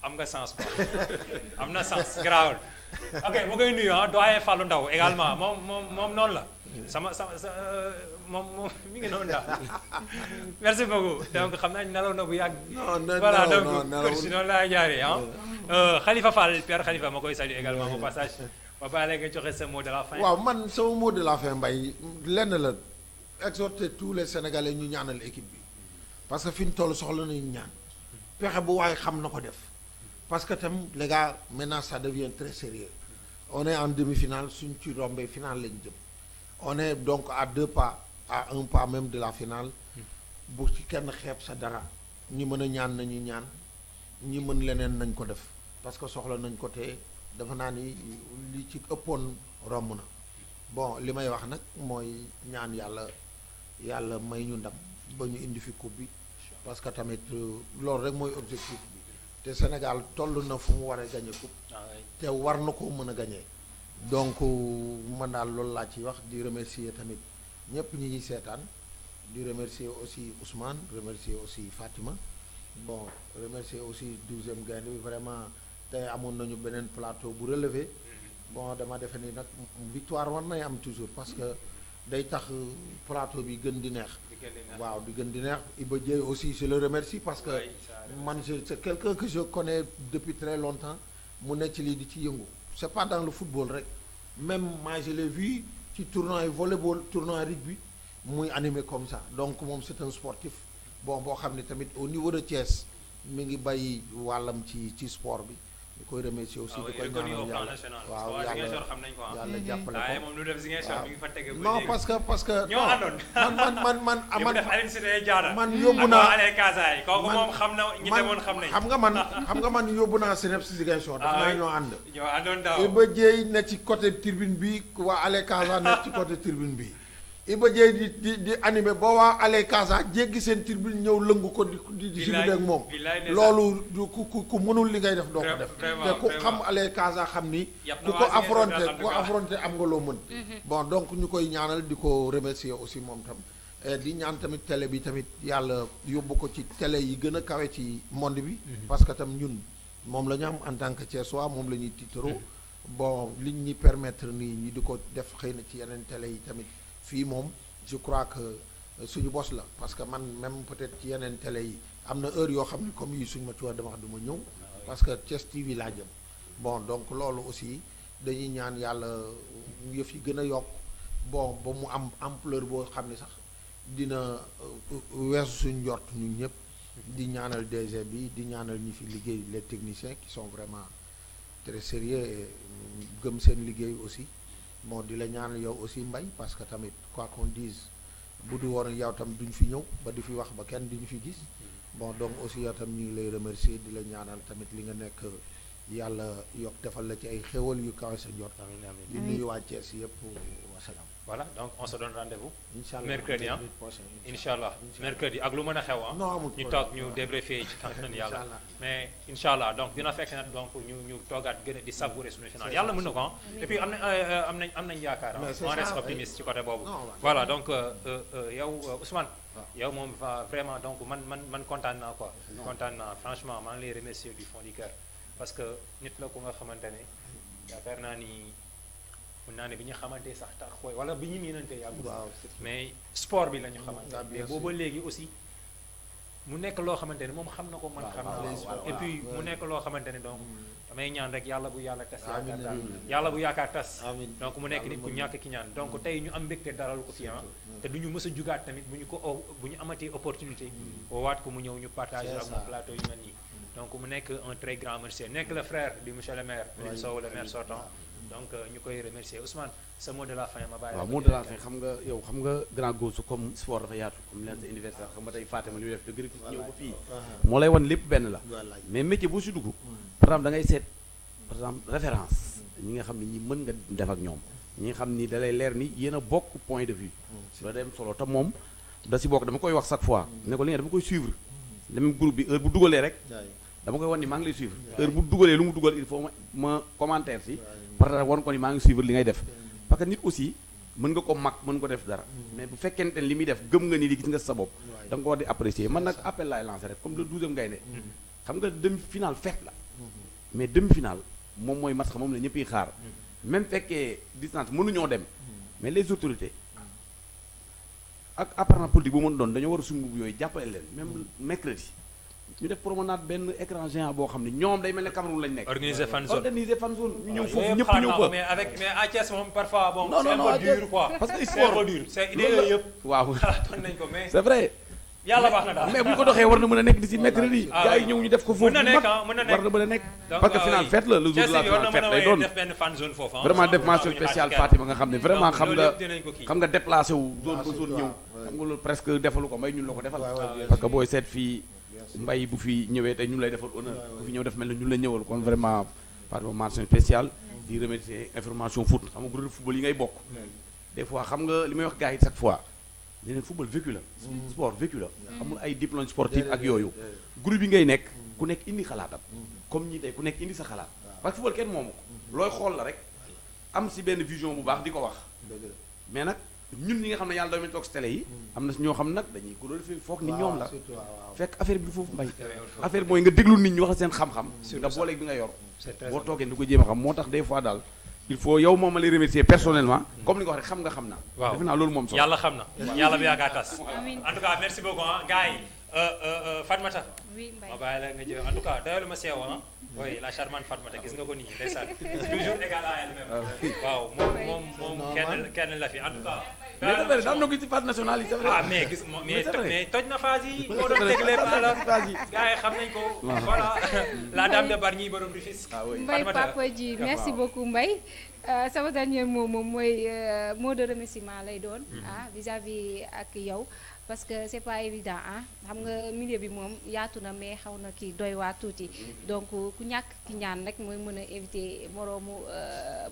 [SPEAKER 1] am nga sens quoi am na sens garaawul ok mu koy nuyu doyen Fallou Ndaw également moom noonu la. moom mi ngi noonu daal merci beaucoup donc xam naa nelaw na bu yàgg. voilà donc si noonu laa jaaree Khalifa Fall Père Khalifa ma koy saluer également au passage ba bàyyi nga joxe sa mot de la fin.
[SPEAKER 2] waaw man sama mot de la fin Mbaye lenn la exhorter tous les Sénégalais ñu ñaanal équipe bi parce que fi ñu toll soxla nañu ñaan pexe bu waaye xam na ko def parce que tam les gars maintenant ça devient très sérieux on est en demi-finale suñ ci rombee finale lañ jëm. on est donc à 2 pas à 1 pas même de la finale bu ci kenn xeeb sa dara ñi mën a ñaan nañu ñaan ñi mën leneen nañ ko def parce que soxla nañ ko te dafa naa ni li ci ëppoon romb na bon li may wax nag mooy ñaan yàlla may ñu ndam ba ñu indi fi coupe bi parce que tamit loolu rek mooy objectif bi te Sénégal toll na fu mu war a gagner coupe te war na ko mën a gagner donc man daal loolu laa ci wax di remercier tamit ñëpp ñi ñuy seetaan di remercier aussi Ousmane remercier aussi Fatima bon remercier aussi 12e Gaïndé bi vraiment tey amoon nañu beneen plateau bu relevé bon dama defe ni nag victoire war nay am toujours parce que day tax plateau bi gën di neex waaw di gën di neex Iba Dieye aussi je le remercie parce que man c'est quelqu'un que je connais depuis très longtemps mu nekk ci lii di ci yëngu c'est pas dans le football rek même moi je l'ai vu ci tournoi volleyball tournoi rugby muy animé comme ça donc moom c'est un sportif bon boo xam ne tamit au niveau de Thiès mi ngi bàyyi wàllam ci sport bi di koy remercier aussi di koy ñaanal yàlla waaw yàlla jàppale ko
[SPEAKER 1] moom lu def Ziguinchor mi ngi fa tege
[SPEAKER 2] non parce que
[SPEAKER 1] ñoo àndoon
[SPEAKER 2] man
[SPEAKER 1] Aline Sitoé Diatta
[SPEAKER 2] man yóbbu naa
[SPEAKER 1] ale Kasaay kooku moom xam na ñi demoon xam nañ
[SPEAKER 2] xam nga man yóbbu naa Seneps Ziguinchor dafa naa ñoo ànd
[SPEAKER 1] ñoo àndoon daaw
[SPEAKER 2] Iba Dieye ne ci côté tribune bi waa ale Casa nekk ci côté tribune bi Iba Dieye di animé ba waa ale Casa jéggi seen tribune ñëw lëngu ko di simile ak moom loolu ku mënul li ngay def doo ko def te ku xam ale Casa xam ni ku ko affronté am nga loo mën bon donc ñu koy ñaanal di ko remercier aussi moom tam di ñaan tamit télé bi tamit yàlla yóbbu ko ci télé yi gën a kawe ci monde bi parce que tam ñun moom la ñu am en tant que Thiessois moom la ñuy tiitaroo bon liñ ñi permettre nii ñi di ko def xëy na ci yeneen télé yi tamit fii moom je crois que suñu bos la parce que man même peut-être ci yeneen télé yi am na heure yoo xam ne comme yi suñu ma ci wax dama wax du ma ñëw parce que Thiès TV laa jëm bon donc loolu aussi dañuy ñaan yàlla yëf yi gën a yokk bon ba mu am ampleur boo xam ne sax dina weesu suñu njort ñun ñëpp di ñaanal DG bi di ñaanal ñi fi liggéey les techniciens qui sont vraiment très sérieux et gëm seen liggéey aussi bon di la ñaanal yow aussi Mbaye parce que tamit quoi qu'on dise bu du woon yow tam duñ fi ñëw ba di fi wax ba kenn duñu fi gis bon donc aussi yow tam ñu ngi lay remercier di la ñaanal tamit li nga nekk yàlla yokk defal la ci ay xéwal yu kawe sa njort di nuyu waa Thiès yëpp wasalaam.
[SPEAKER 1] Voilà, donc on se donne rendez-vous
[SPEAKER 2] Inch'Allah,
[SPEAKER 1] mercredi ah Inch'Allah mercredi ak lu mën a xew ah ñu toog ñu débriefé ci kàttan yàlla mais Inch'Allah donc dina fekk nag donc ñu toogaat gën a di savourer suñu final yàlla mën na ko et puis am nañ yaakaar on reste optimiste ci côté boobu voilà donc yow Ousmane yow moom vraiment donc man kontaan naa quoi kontaan naa franchement maa ngi lay remercier du fond du cœur parce que nit la ko nga xamante ne yaakaar naa ni mun naa ne bi ñu xamante sax tax xooy wala bi ñu miinante yàggul mais sport bi la ñu xamante mais booba léegi aussi mu nekk loo xamante ne moom xam na ko man xam na et puis mu nekk loo xamante ne donc damay ñaan rek yàlla bu yàlla tas yaakaar daal yàlla bu yaakaar tas donc mu nekk nit ku ñàkk ki ñaan donc tey ñu am mbégte dalal ko fi te du ñu mës a jugaat tamit bu ñu amatee opportunité woowaat ko mu ñëw ñu partager ak mu plateau yu mel nii donc mu nekk un très grand monsieur nekk le frère du monsieur le maire Louis Sow le maire sortant donc ñu koy remercier Ousmane sa mot de la fin ma bàyyi
[SPEAKER 3] waaw mot de la fin xam nga grand gosu comme sport dafa yaatu comme leen sa universitaire xam nga tey Fatima li muy def de gërëm ñëw ba fii moo lay wan lépp benn la mais métier boo si dugg par exemple da ngay seet par exemple référence ñi nga xam ne ñi mën nga def ak ñoom ñi nga xam ni da lay leer ni yéen a bokk point de vue loolu day am solo te moom da si bokk dama koy wax chaque fois ne ko li nga dama koy suivre le même groupe bi heure bu dugalee rek dama koy wan ni maa ngi lay suivre heure bu dugalee lu mu dugal il faut ma commentaire si parce que war ko ni maa ngi suivre li ngay def parce que nit aussi mën nga ko mag mën nga ko def dara mais bu fekkente ne li muy def gëm nga ni li gis nga sa bopp da nga ko war di apprécier man nag appel laay lancé rek comme le 12e Gaïndé xam nga demi-finale fête la mais demi-finale moom mooy match moom la ñëpp yi xaar même fekkee distance mënuñoo dem mais les autorités ak appartenant politique bu mën doon dañoo war a sumb yooyu jàppale leen même mercredi ñu def promenade benn écran géant boo xam ne ñoom day mel ne Cameroun lañ nekk.
[SPEAKER 1] organiser fan zone
[SPEAKER 3] ñu ñëw foofu ñëpp ñëw fa.
[SPEAKER 1] mais à Thiès moom parfois bon. c'est un peu dur quoi.
[SPEAKER 3] parce que
[SPEAKER 1] c'est un peu dur c'est idée yooyu yëpp.
[SPEAKER 3] waaw
[SPEAKER 1] xalaatoon nañ ko mais.
[SPEAKER 3] c'est vrai.
[SPEAKER 1] yàlla baax na daal
[SPEAKER 3] mais bu ñu ko doxee war na mën a nekk d'ici mercredi. gars yi ñëw ñu def ko foofu.
[SPEAKER 1] mën na nekk war na
[SPEAKER 3] mën a nekk. parce que final fête la le jour de la finale fête lay doon.
[SPEAKER 1] def benn fan zone foofu
[SPEAKER 3] vraiment def mention spéciale Fatima nga xam ne vraiment xam nga déplacé wu zone ba zone ñëw. xam nga loolu presque defalu ko mbay ñun la ko defal. parce que booy seet fii mbay bu fi ñëwee tey ñun lay defal honneur bu fi ñëw def mel ne ñun la ñëwal kon vraiment Fatima mention spéciale di remercier information foot xam nga groupe football yi ngay bokk des fois xam nga li may wax gars yi chaque fois leneen football vécu la sport vécu la amul ay diplôme sportif ak yooyu groupe yi ngay nekk ku nekk indi xalaatam comme ñi tey ku nekk indi sa xalaat parce que football kenn moomu ko looy xool la rek am si benn vision bu baax di ko wax mais nag ñun ñi nga xam ne yàlla doon toog si télé yi am na si ñoo xam nag dañuy ko doon foog ni ñoom la fekk affaire bi du foofu mbay affaire bi mooy nga déglu nit ñi wax seen xam-xam nga booleeg bi nga yor boo toogee ni ko jéem a xam moo tax des fois daal il faut yow moom ma lay remercier personnellement comme ni nga wax rek xam nga xam naa
[SPEAKER 1] waaw
[SPEAKER 3] defe naa loolu moom solo
[SPEAKER 1] yàlla xam na yàlla bi yaagaa tas en tout cas merci beaucoup ah gars yi Fatmata
[SPEAKER 4] oui Mbaye
[SPEAKER 1] ma bàyyi la nga jël en tout cas doyalu ma seew ah oui la charmante Fatmata gis nga ko nii ndeysaan toujours égal à elle-même waaw moom kenn la fi en tout cas
[SPEAKER 3] mais c'est vrai daan na ko ci phase nationale yi c'est vrai
[SPEAKER 1] ah mais gis mais toj na phase yi boo doon teg lépp alors gars yi xam nañ ko voilà la dame de Bargny borom du fils
[SPEAKER 4] Mbaye Papa Ji merci beaucoup Mbaye sama dernier mot moom mooy mot de remerciement lay doon vis-à-vis ak yow parce que c'est pas évident xam nga milieu bi moom yaatu na mais xaw na kii doy waa tuuti donc ku ñàkk ki ñaan rek mooy mën a éviter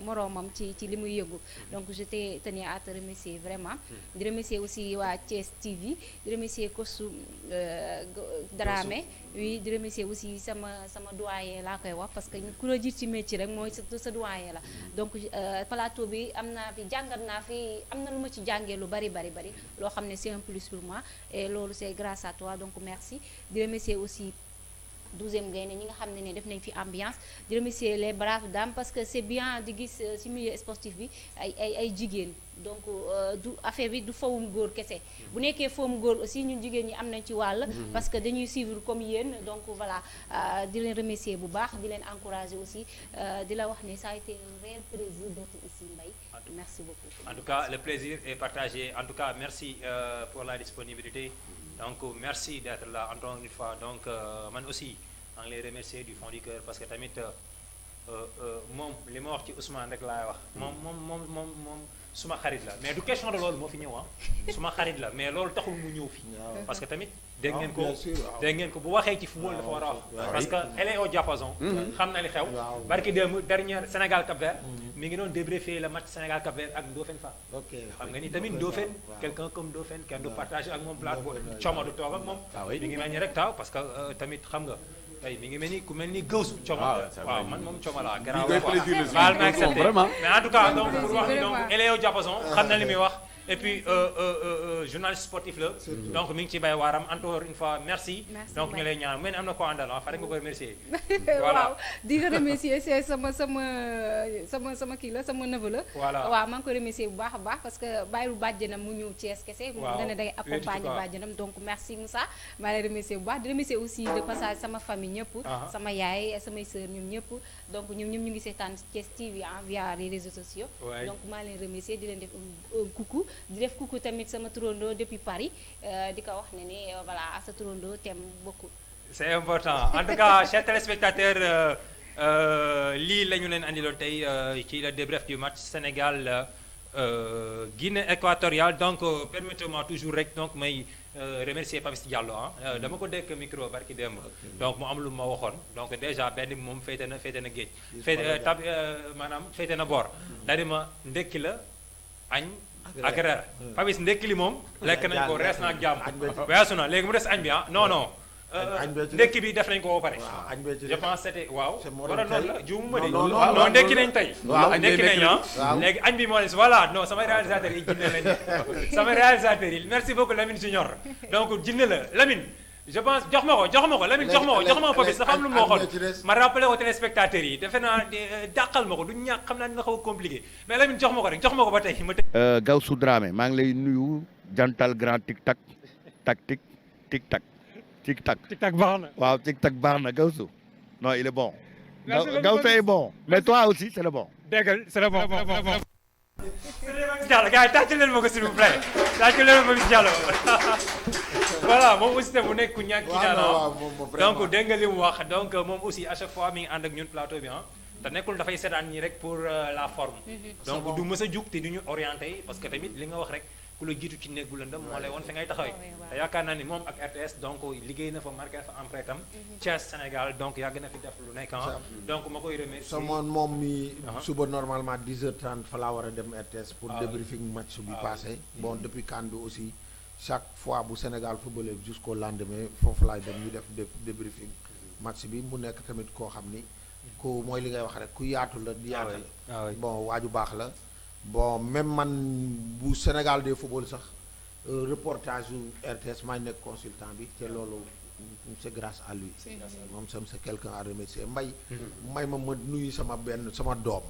[SPEAKER 4] moroomam ci li muy yëngu donc je tenais à te remercier vraiment di remercier aussi waa Thiès TV di remercier Kosu Dramé oui di remercier aussi sama doyen laa koy wax parce que ku la jiit ci métier rek mooy sa doyen la donc plateau bi am naa fi jàngat naa fi am na lu ma ci jàngee lu bari loo xam ne c'est un plus pour moi et loolu c'est grâce à toi donc merci di remercier aussi 12e Gaïndé ñi nga xam ne def nañ fi ambiance di remercier les braves dames parce que c'est bien di gis ci milieu sportif bi ay jigéen donc du affaire bi du fawum góor kese bu nekkee fawum góor aussi ñun jigéen ñi am nañ ci wàll parce que dañuy suivre comme yéen donc voilà di leen remercier bu baax di leen encourager aussi di la wax ne ça a été un réel plaisir d'être ici Mbaye merci beaucoup
[SPEAKER 1] en tout cas le plaisir est partagé en tout cas merci pour la disponibilité donc merci d'être là encore une fois donc man aussi maa ngi lay remercier du fond du cœur parce que tamit moom li ma wax ci Ousmane rek laay wax moom suma xarit la mais du question de loolu moo fi ñëw suma xarit la mais loolu taxul mu ñëw fi parce que tamit dégg ngeen ko bu waxee ci football dafa war a wax parce que elle est au diapason xam na li xew barki démb dernière Sénégal Cap-Vert mi ngi doon débriefer le match Sénégal Cap-Vert ak Ndofène Fall xam nga ni tamit Ndofène quelqu'un comme Ndofène kenn du partage ak moom plateau coomo du toog ak moom mi ngi mel ni rek taw parce que tamit xam nga tey mi ngi mel ni ku mel ni gëwsu coomo waaw man moom coomo laa garaaw baal ma accepté mais en tout cas donc pour wax ni donc elle est au diapason xam na li muy wax et puis journaliste sportif la donc mi ngi ci bay waaram encore une fois merci donc ñu lay ñaan mel am na ko àndal fa rek nga koy remercier
[SPEAKER 4] waaw di nga remercier c'est sama kii la sama neveu la waaw maa ngi koy remercier bu baax a baax parce que bàyyilu bàjjanam mu ñëw Thiès kese mu dana day accompagner bàjjanam donc merci Moussa maa lay remercier bu baax di remercier aussi de passage sama famille ñëpp sama yaay samay sœurs ñoom ñëpp donc ñoom ñu ngi seetaan Thiès TV via les réseaux sociaux donc maa leen remercier di leen def coucou di def coucou tamit sama turandoo depuis Paris di ko wax ne voilà sa turandoo t'aime beaucoup.
[SPEAKER 1] C'est important en tout cas chers téléspectateurs lii la ñu leen andiloon tey ci le débrief du match Sénégal Guinée équatoriale donc permettez-moi toujours rek donc may remercier Papis Diallo dama ko dekk micro barki démb donc mu am lu ma waxoon donc déjà benn bi moom féete na géej maanaam féete na boor daal di ma ndekki la añ ak reer Papis ndekki li moom lekk nañ ko rees na ak jàmm weesu na léegi mu des añ bi non ndekki bi def nañ ko ba pare je pense c'était waaw wara noonu la juumuma de non ndekki nañ tey ndekki nañ léegi añ bi moo des voilà non samay réalisateurs yi jinne lañ samay réalisateurs yi merci beaucoup Lamine Junior donc jinne la Lamine je pense jox ma ko Lamine jox ma ko Papis dafa am lu ma waxoon ma rappelé ko téléspectateurs yi defe naa dàqal ma ko du ñàkk xam naa dina xaw a compliqué mais Lamine jox ma ko rek jox ma ko ba tey ma teg
[SPEAKER 12] Gawsu Dramé maa ngi lay nuyu jantal grand tic tac tic tac
[SPEAKER 1] baax na
[SPEAKER 12] waaw tic tac baax na Gawsu non il est bon Gawsu est bon mais toi aussi c'est le bon
[SPEAKER 1] déggal c'est le bon Diallo gars yi tàcc leen ma ko s'il vous plaît tàcc leen ma ko Diallo voilà moom aussi mu nekk ku ñàkk ki ñaan donc dégg nga li mu wax donc moom aussi à chaque fois mi ngi ànd ak ñun plateau bi te nekkul dafay seetaan ñi rek pour la forme donc du mës a jug te du ñu orienté parce que tamit li nga wax rek ku la jiitu ci néeg bu lëndëm moo lay woon fi ngay taxawee te yaakaar naa ni moom ak RTS donc liggéey na fa marqué fa empreinte am Thiès Sénégal donc yàgg na fi def lu nekk donc ma koy remercier
[SPEAKER 2] moom mi suba normalement 10h30 fa laa war a dem RTS pour débriefing match bi passé bon depuis CAN bi aussi chaque fois bu Sénégal footballé jusqu'au lendemain foofu laay dem ñu def débriefing match bi mu nekk tamit koo xam ni ku mooy li ngay wax rek ku yaatu la di yaatal bon waaju baax la bon même man bu Sénégal de football sax reportage yu RTS may nekk consultant bi te loolu c'est grâce à lui moom sam c'est quelqu'un à remercier Mbaye may ma nuyu sama doom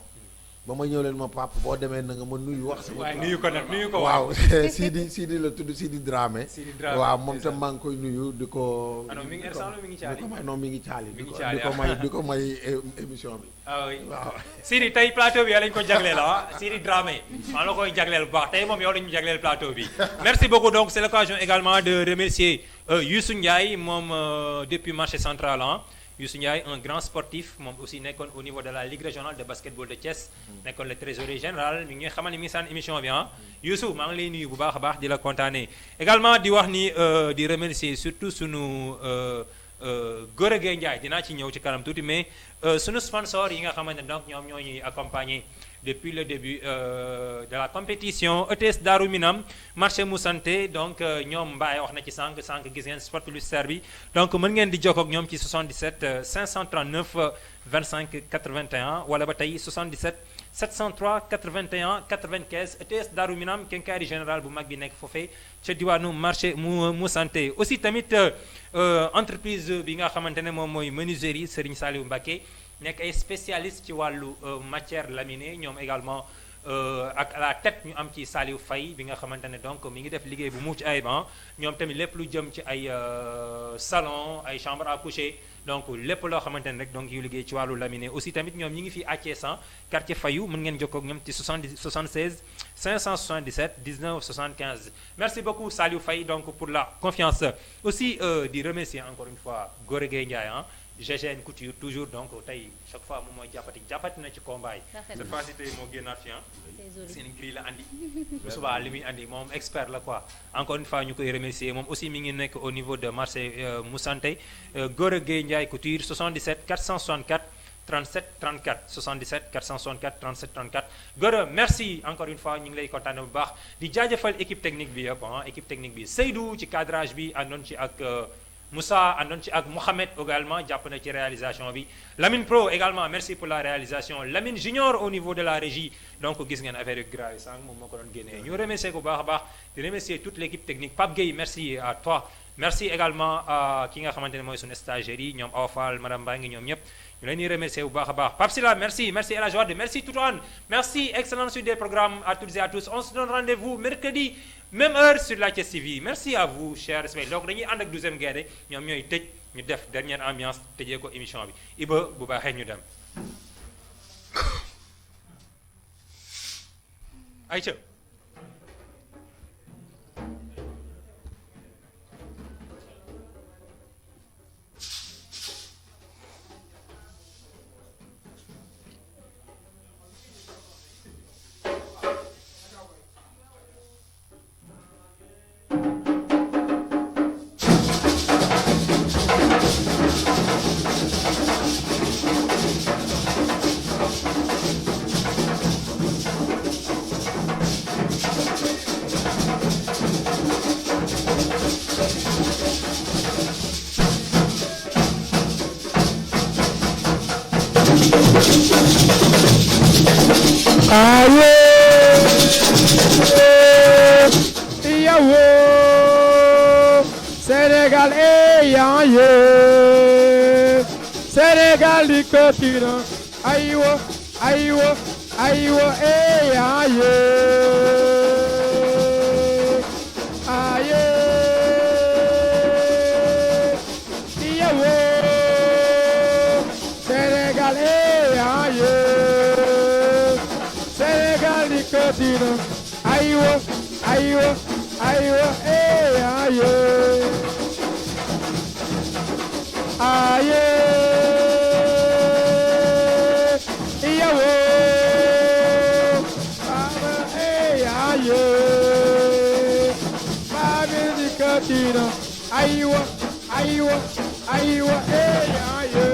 [SPEAKER 2] ba ma ñëw leen ma papa boo demee na nga ma nuyu wax sama
[SPEAKER 1] nuyu ko nag nuyu ko
[SPEAKER 2] waaw Sidi la tudd Sidi Dramé waaw moom tam maa ngi koy nuyu di ko
[SPEAKER 1] mi ngi caali
[SPEAKER 2] di ko may émission bi
[SPEAKER 1] waaw Sidi tey plateau bi lañ ko jagleel Sidi Dramé maa la koy jagleel bu baax tey moom yow lañu jagleel plateau bi merci beaucoup donc c'est l'occasion également de remercier Youssou Ndiaye moom depuis marché central Youssou Ndiaye un grand sportif moom aussi nekkoon au niveau de la ligue régionale de basketball de Thiès nekkoon le trésorier général mi ngi xamal ni mi ngi saan émission bi Youssou maa ngi lay nuyu bu baax a baax di la kontaanee également di wax ni di remercier surtout sunu Gora Gueye Ndiaye dinaa ci ñëw ci kanam tuuti mais sunu sponsor yi nga xamante ne donc ñoom ñoo ñuy accompagner depuis le début de la compétition ETS Darou Minam marché Moussanté donc ñoom Mbaye wax na ci sànq gis ngeen sport publicitaire bi donc mën ngeen di jokkoo ak ñoom ci 77 539 25 81 wala ba tey 77 703 81 95 ETS Darou Minam kenkaari général bu mag bi nekk foofee ca diwaanu marché Moussanté aussi tamit entreprise bi nga xamante ne moom mooy menuiserie Serigne Saliou Mbacké nekk ay spécialiste ci wàllu matière laminée ñoom également ak à la tête ñu am ci Saliou Faye bi nga xamante ne donc mi ngi def liggéey bu mucc ayib ñoom tamit lépp lu jëm ci ay salon ay chambre à coucher donc lépp loo xamante ne rek donc yu liggéey ci wàllu laminé aussi tamit ñoom ñi ngi fi à Thiès quartier Fayou mën ngeen jokkoo ak ñoom ci 76 577 19 75 merci beaucoup Saliou Faye donc pour la confiance aussi di remercier encore une fois Gora Gueye Ndiaye GGN Couture toujours donc tey chaque fois moom mooy jàppati na ci combat yi cette fois ci tey moo génnaat fi seen gris la andi bu subaa li muy andi moom expert la quoi encore une fois ñu koy remercier moom aussi mi ngi nekk au niveau de marché Moussanté Gora Gueye Ndiaye Couture 77 464 37 34 77 464 37 34 Gora merci encore une fois ñu ngi lay kontaane bu baax di jaajëfal équipe technique bi yëpp équipe technique bi Seydou ci cadrage bi àndoon ci ak Moussa àndoon ci ak Mohamed également jàpp na ci réalisation bi Lamine Pro également merci pour la réalisation Lamine Junior au niveau de la régie donc gis ngeen affaire yu grave sànq moom moo ko doon génnee ñu remercier ko bu baax a baax di remercier toute l'équipe technique Pape Gueye merci à toi merci également à ki nga xamante ne mooy suñu stagiaires yi ñoom Awa Fall madame Mbangue ñoom ñëpp ñu leen di remercier bu baax a baax Pape Sylla merci El Hadj Wade merci Toutouane merci excellente suite des programmes à toutes et à tous on se donne rendez-vous mercredi même heure sur la Thiès TV merci à vous chers respect donc dañuy ànd ak 12e Gaïndé ñoom ñooy tëj ñu def dernière ambiance tëjee ko émission bi Iba bu baaxee ñu dem ayca
[SPEAKER 13] Sénégal Sénégal di continent aywa aywa aywa aye aye yawo Sénégal aye Sénégal di continent aywa aywa aywa aye aye yawo baba aye babe di katina aywa aywa aywa aye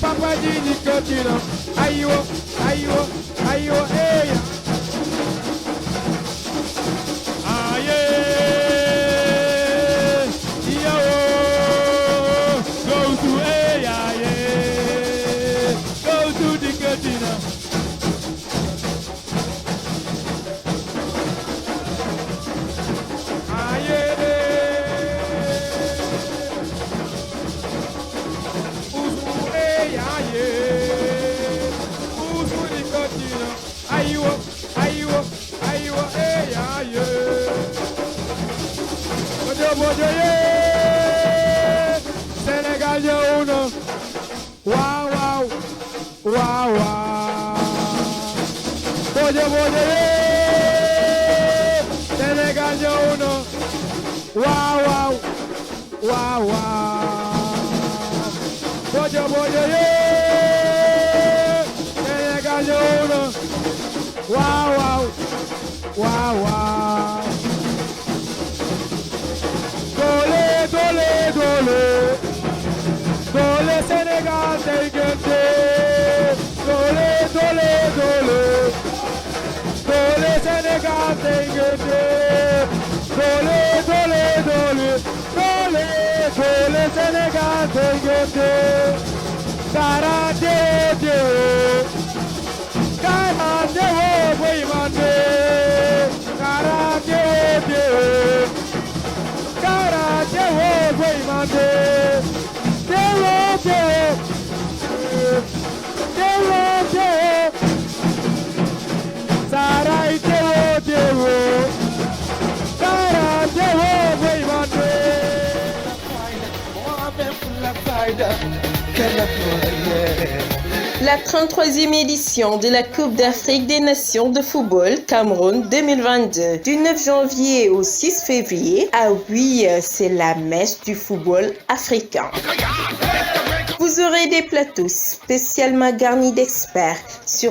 [SPEAKER 13] Papa di katina aywa aywa aywa bojo bojo yeah. Sénégal ñëw na. Waaw waaw. Waaw waaw. Doole doole doole. Doole Sénégal tey gënte. Doole doole doole. Doole Sénégal tey gënte. Doole doole doole. Doole doole Sénégal tey gënte. Karate dewo. Karate wo boy mande. Karate dewo. Karate wo boy mande. Dewo dewo. Dewo dewo. Sarai dewo dewo. Karate wo boy mande.
[SPEAKER 14] La 33e édition de la Coupe d'Afrique des Nations de football Cameroun 2022. Du 9 janvier au 6 février, ah oui, c'est la messe du football africain. Vous aurez des plateaux spécialement garnis d'experts sur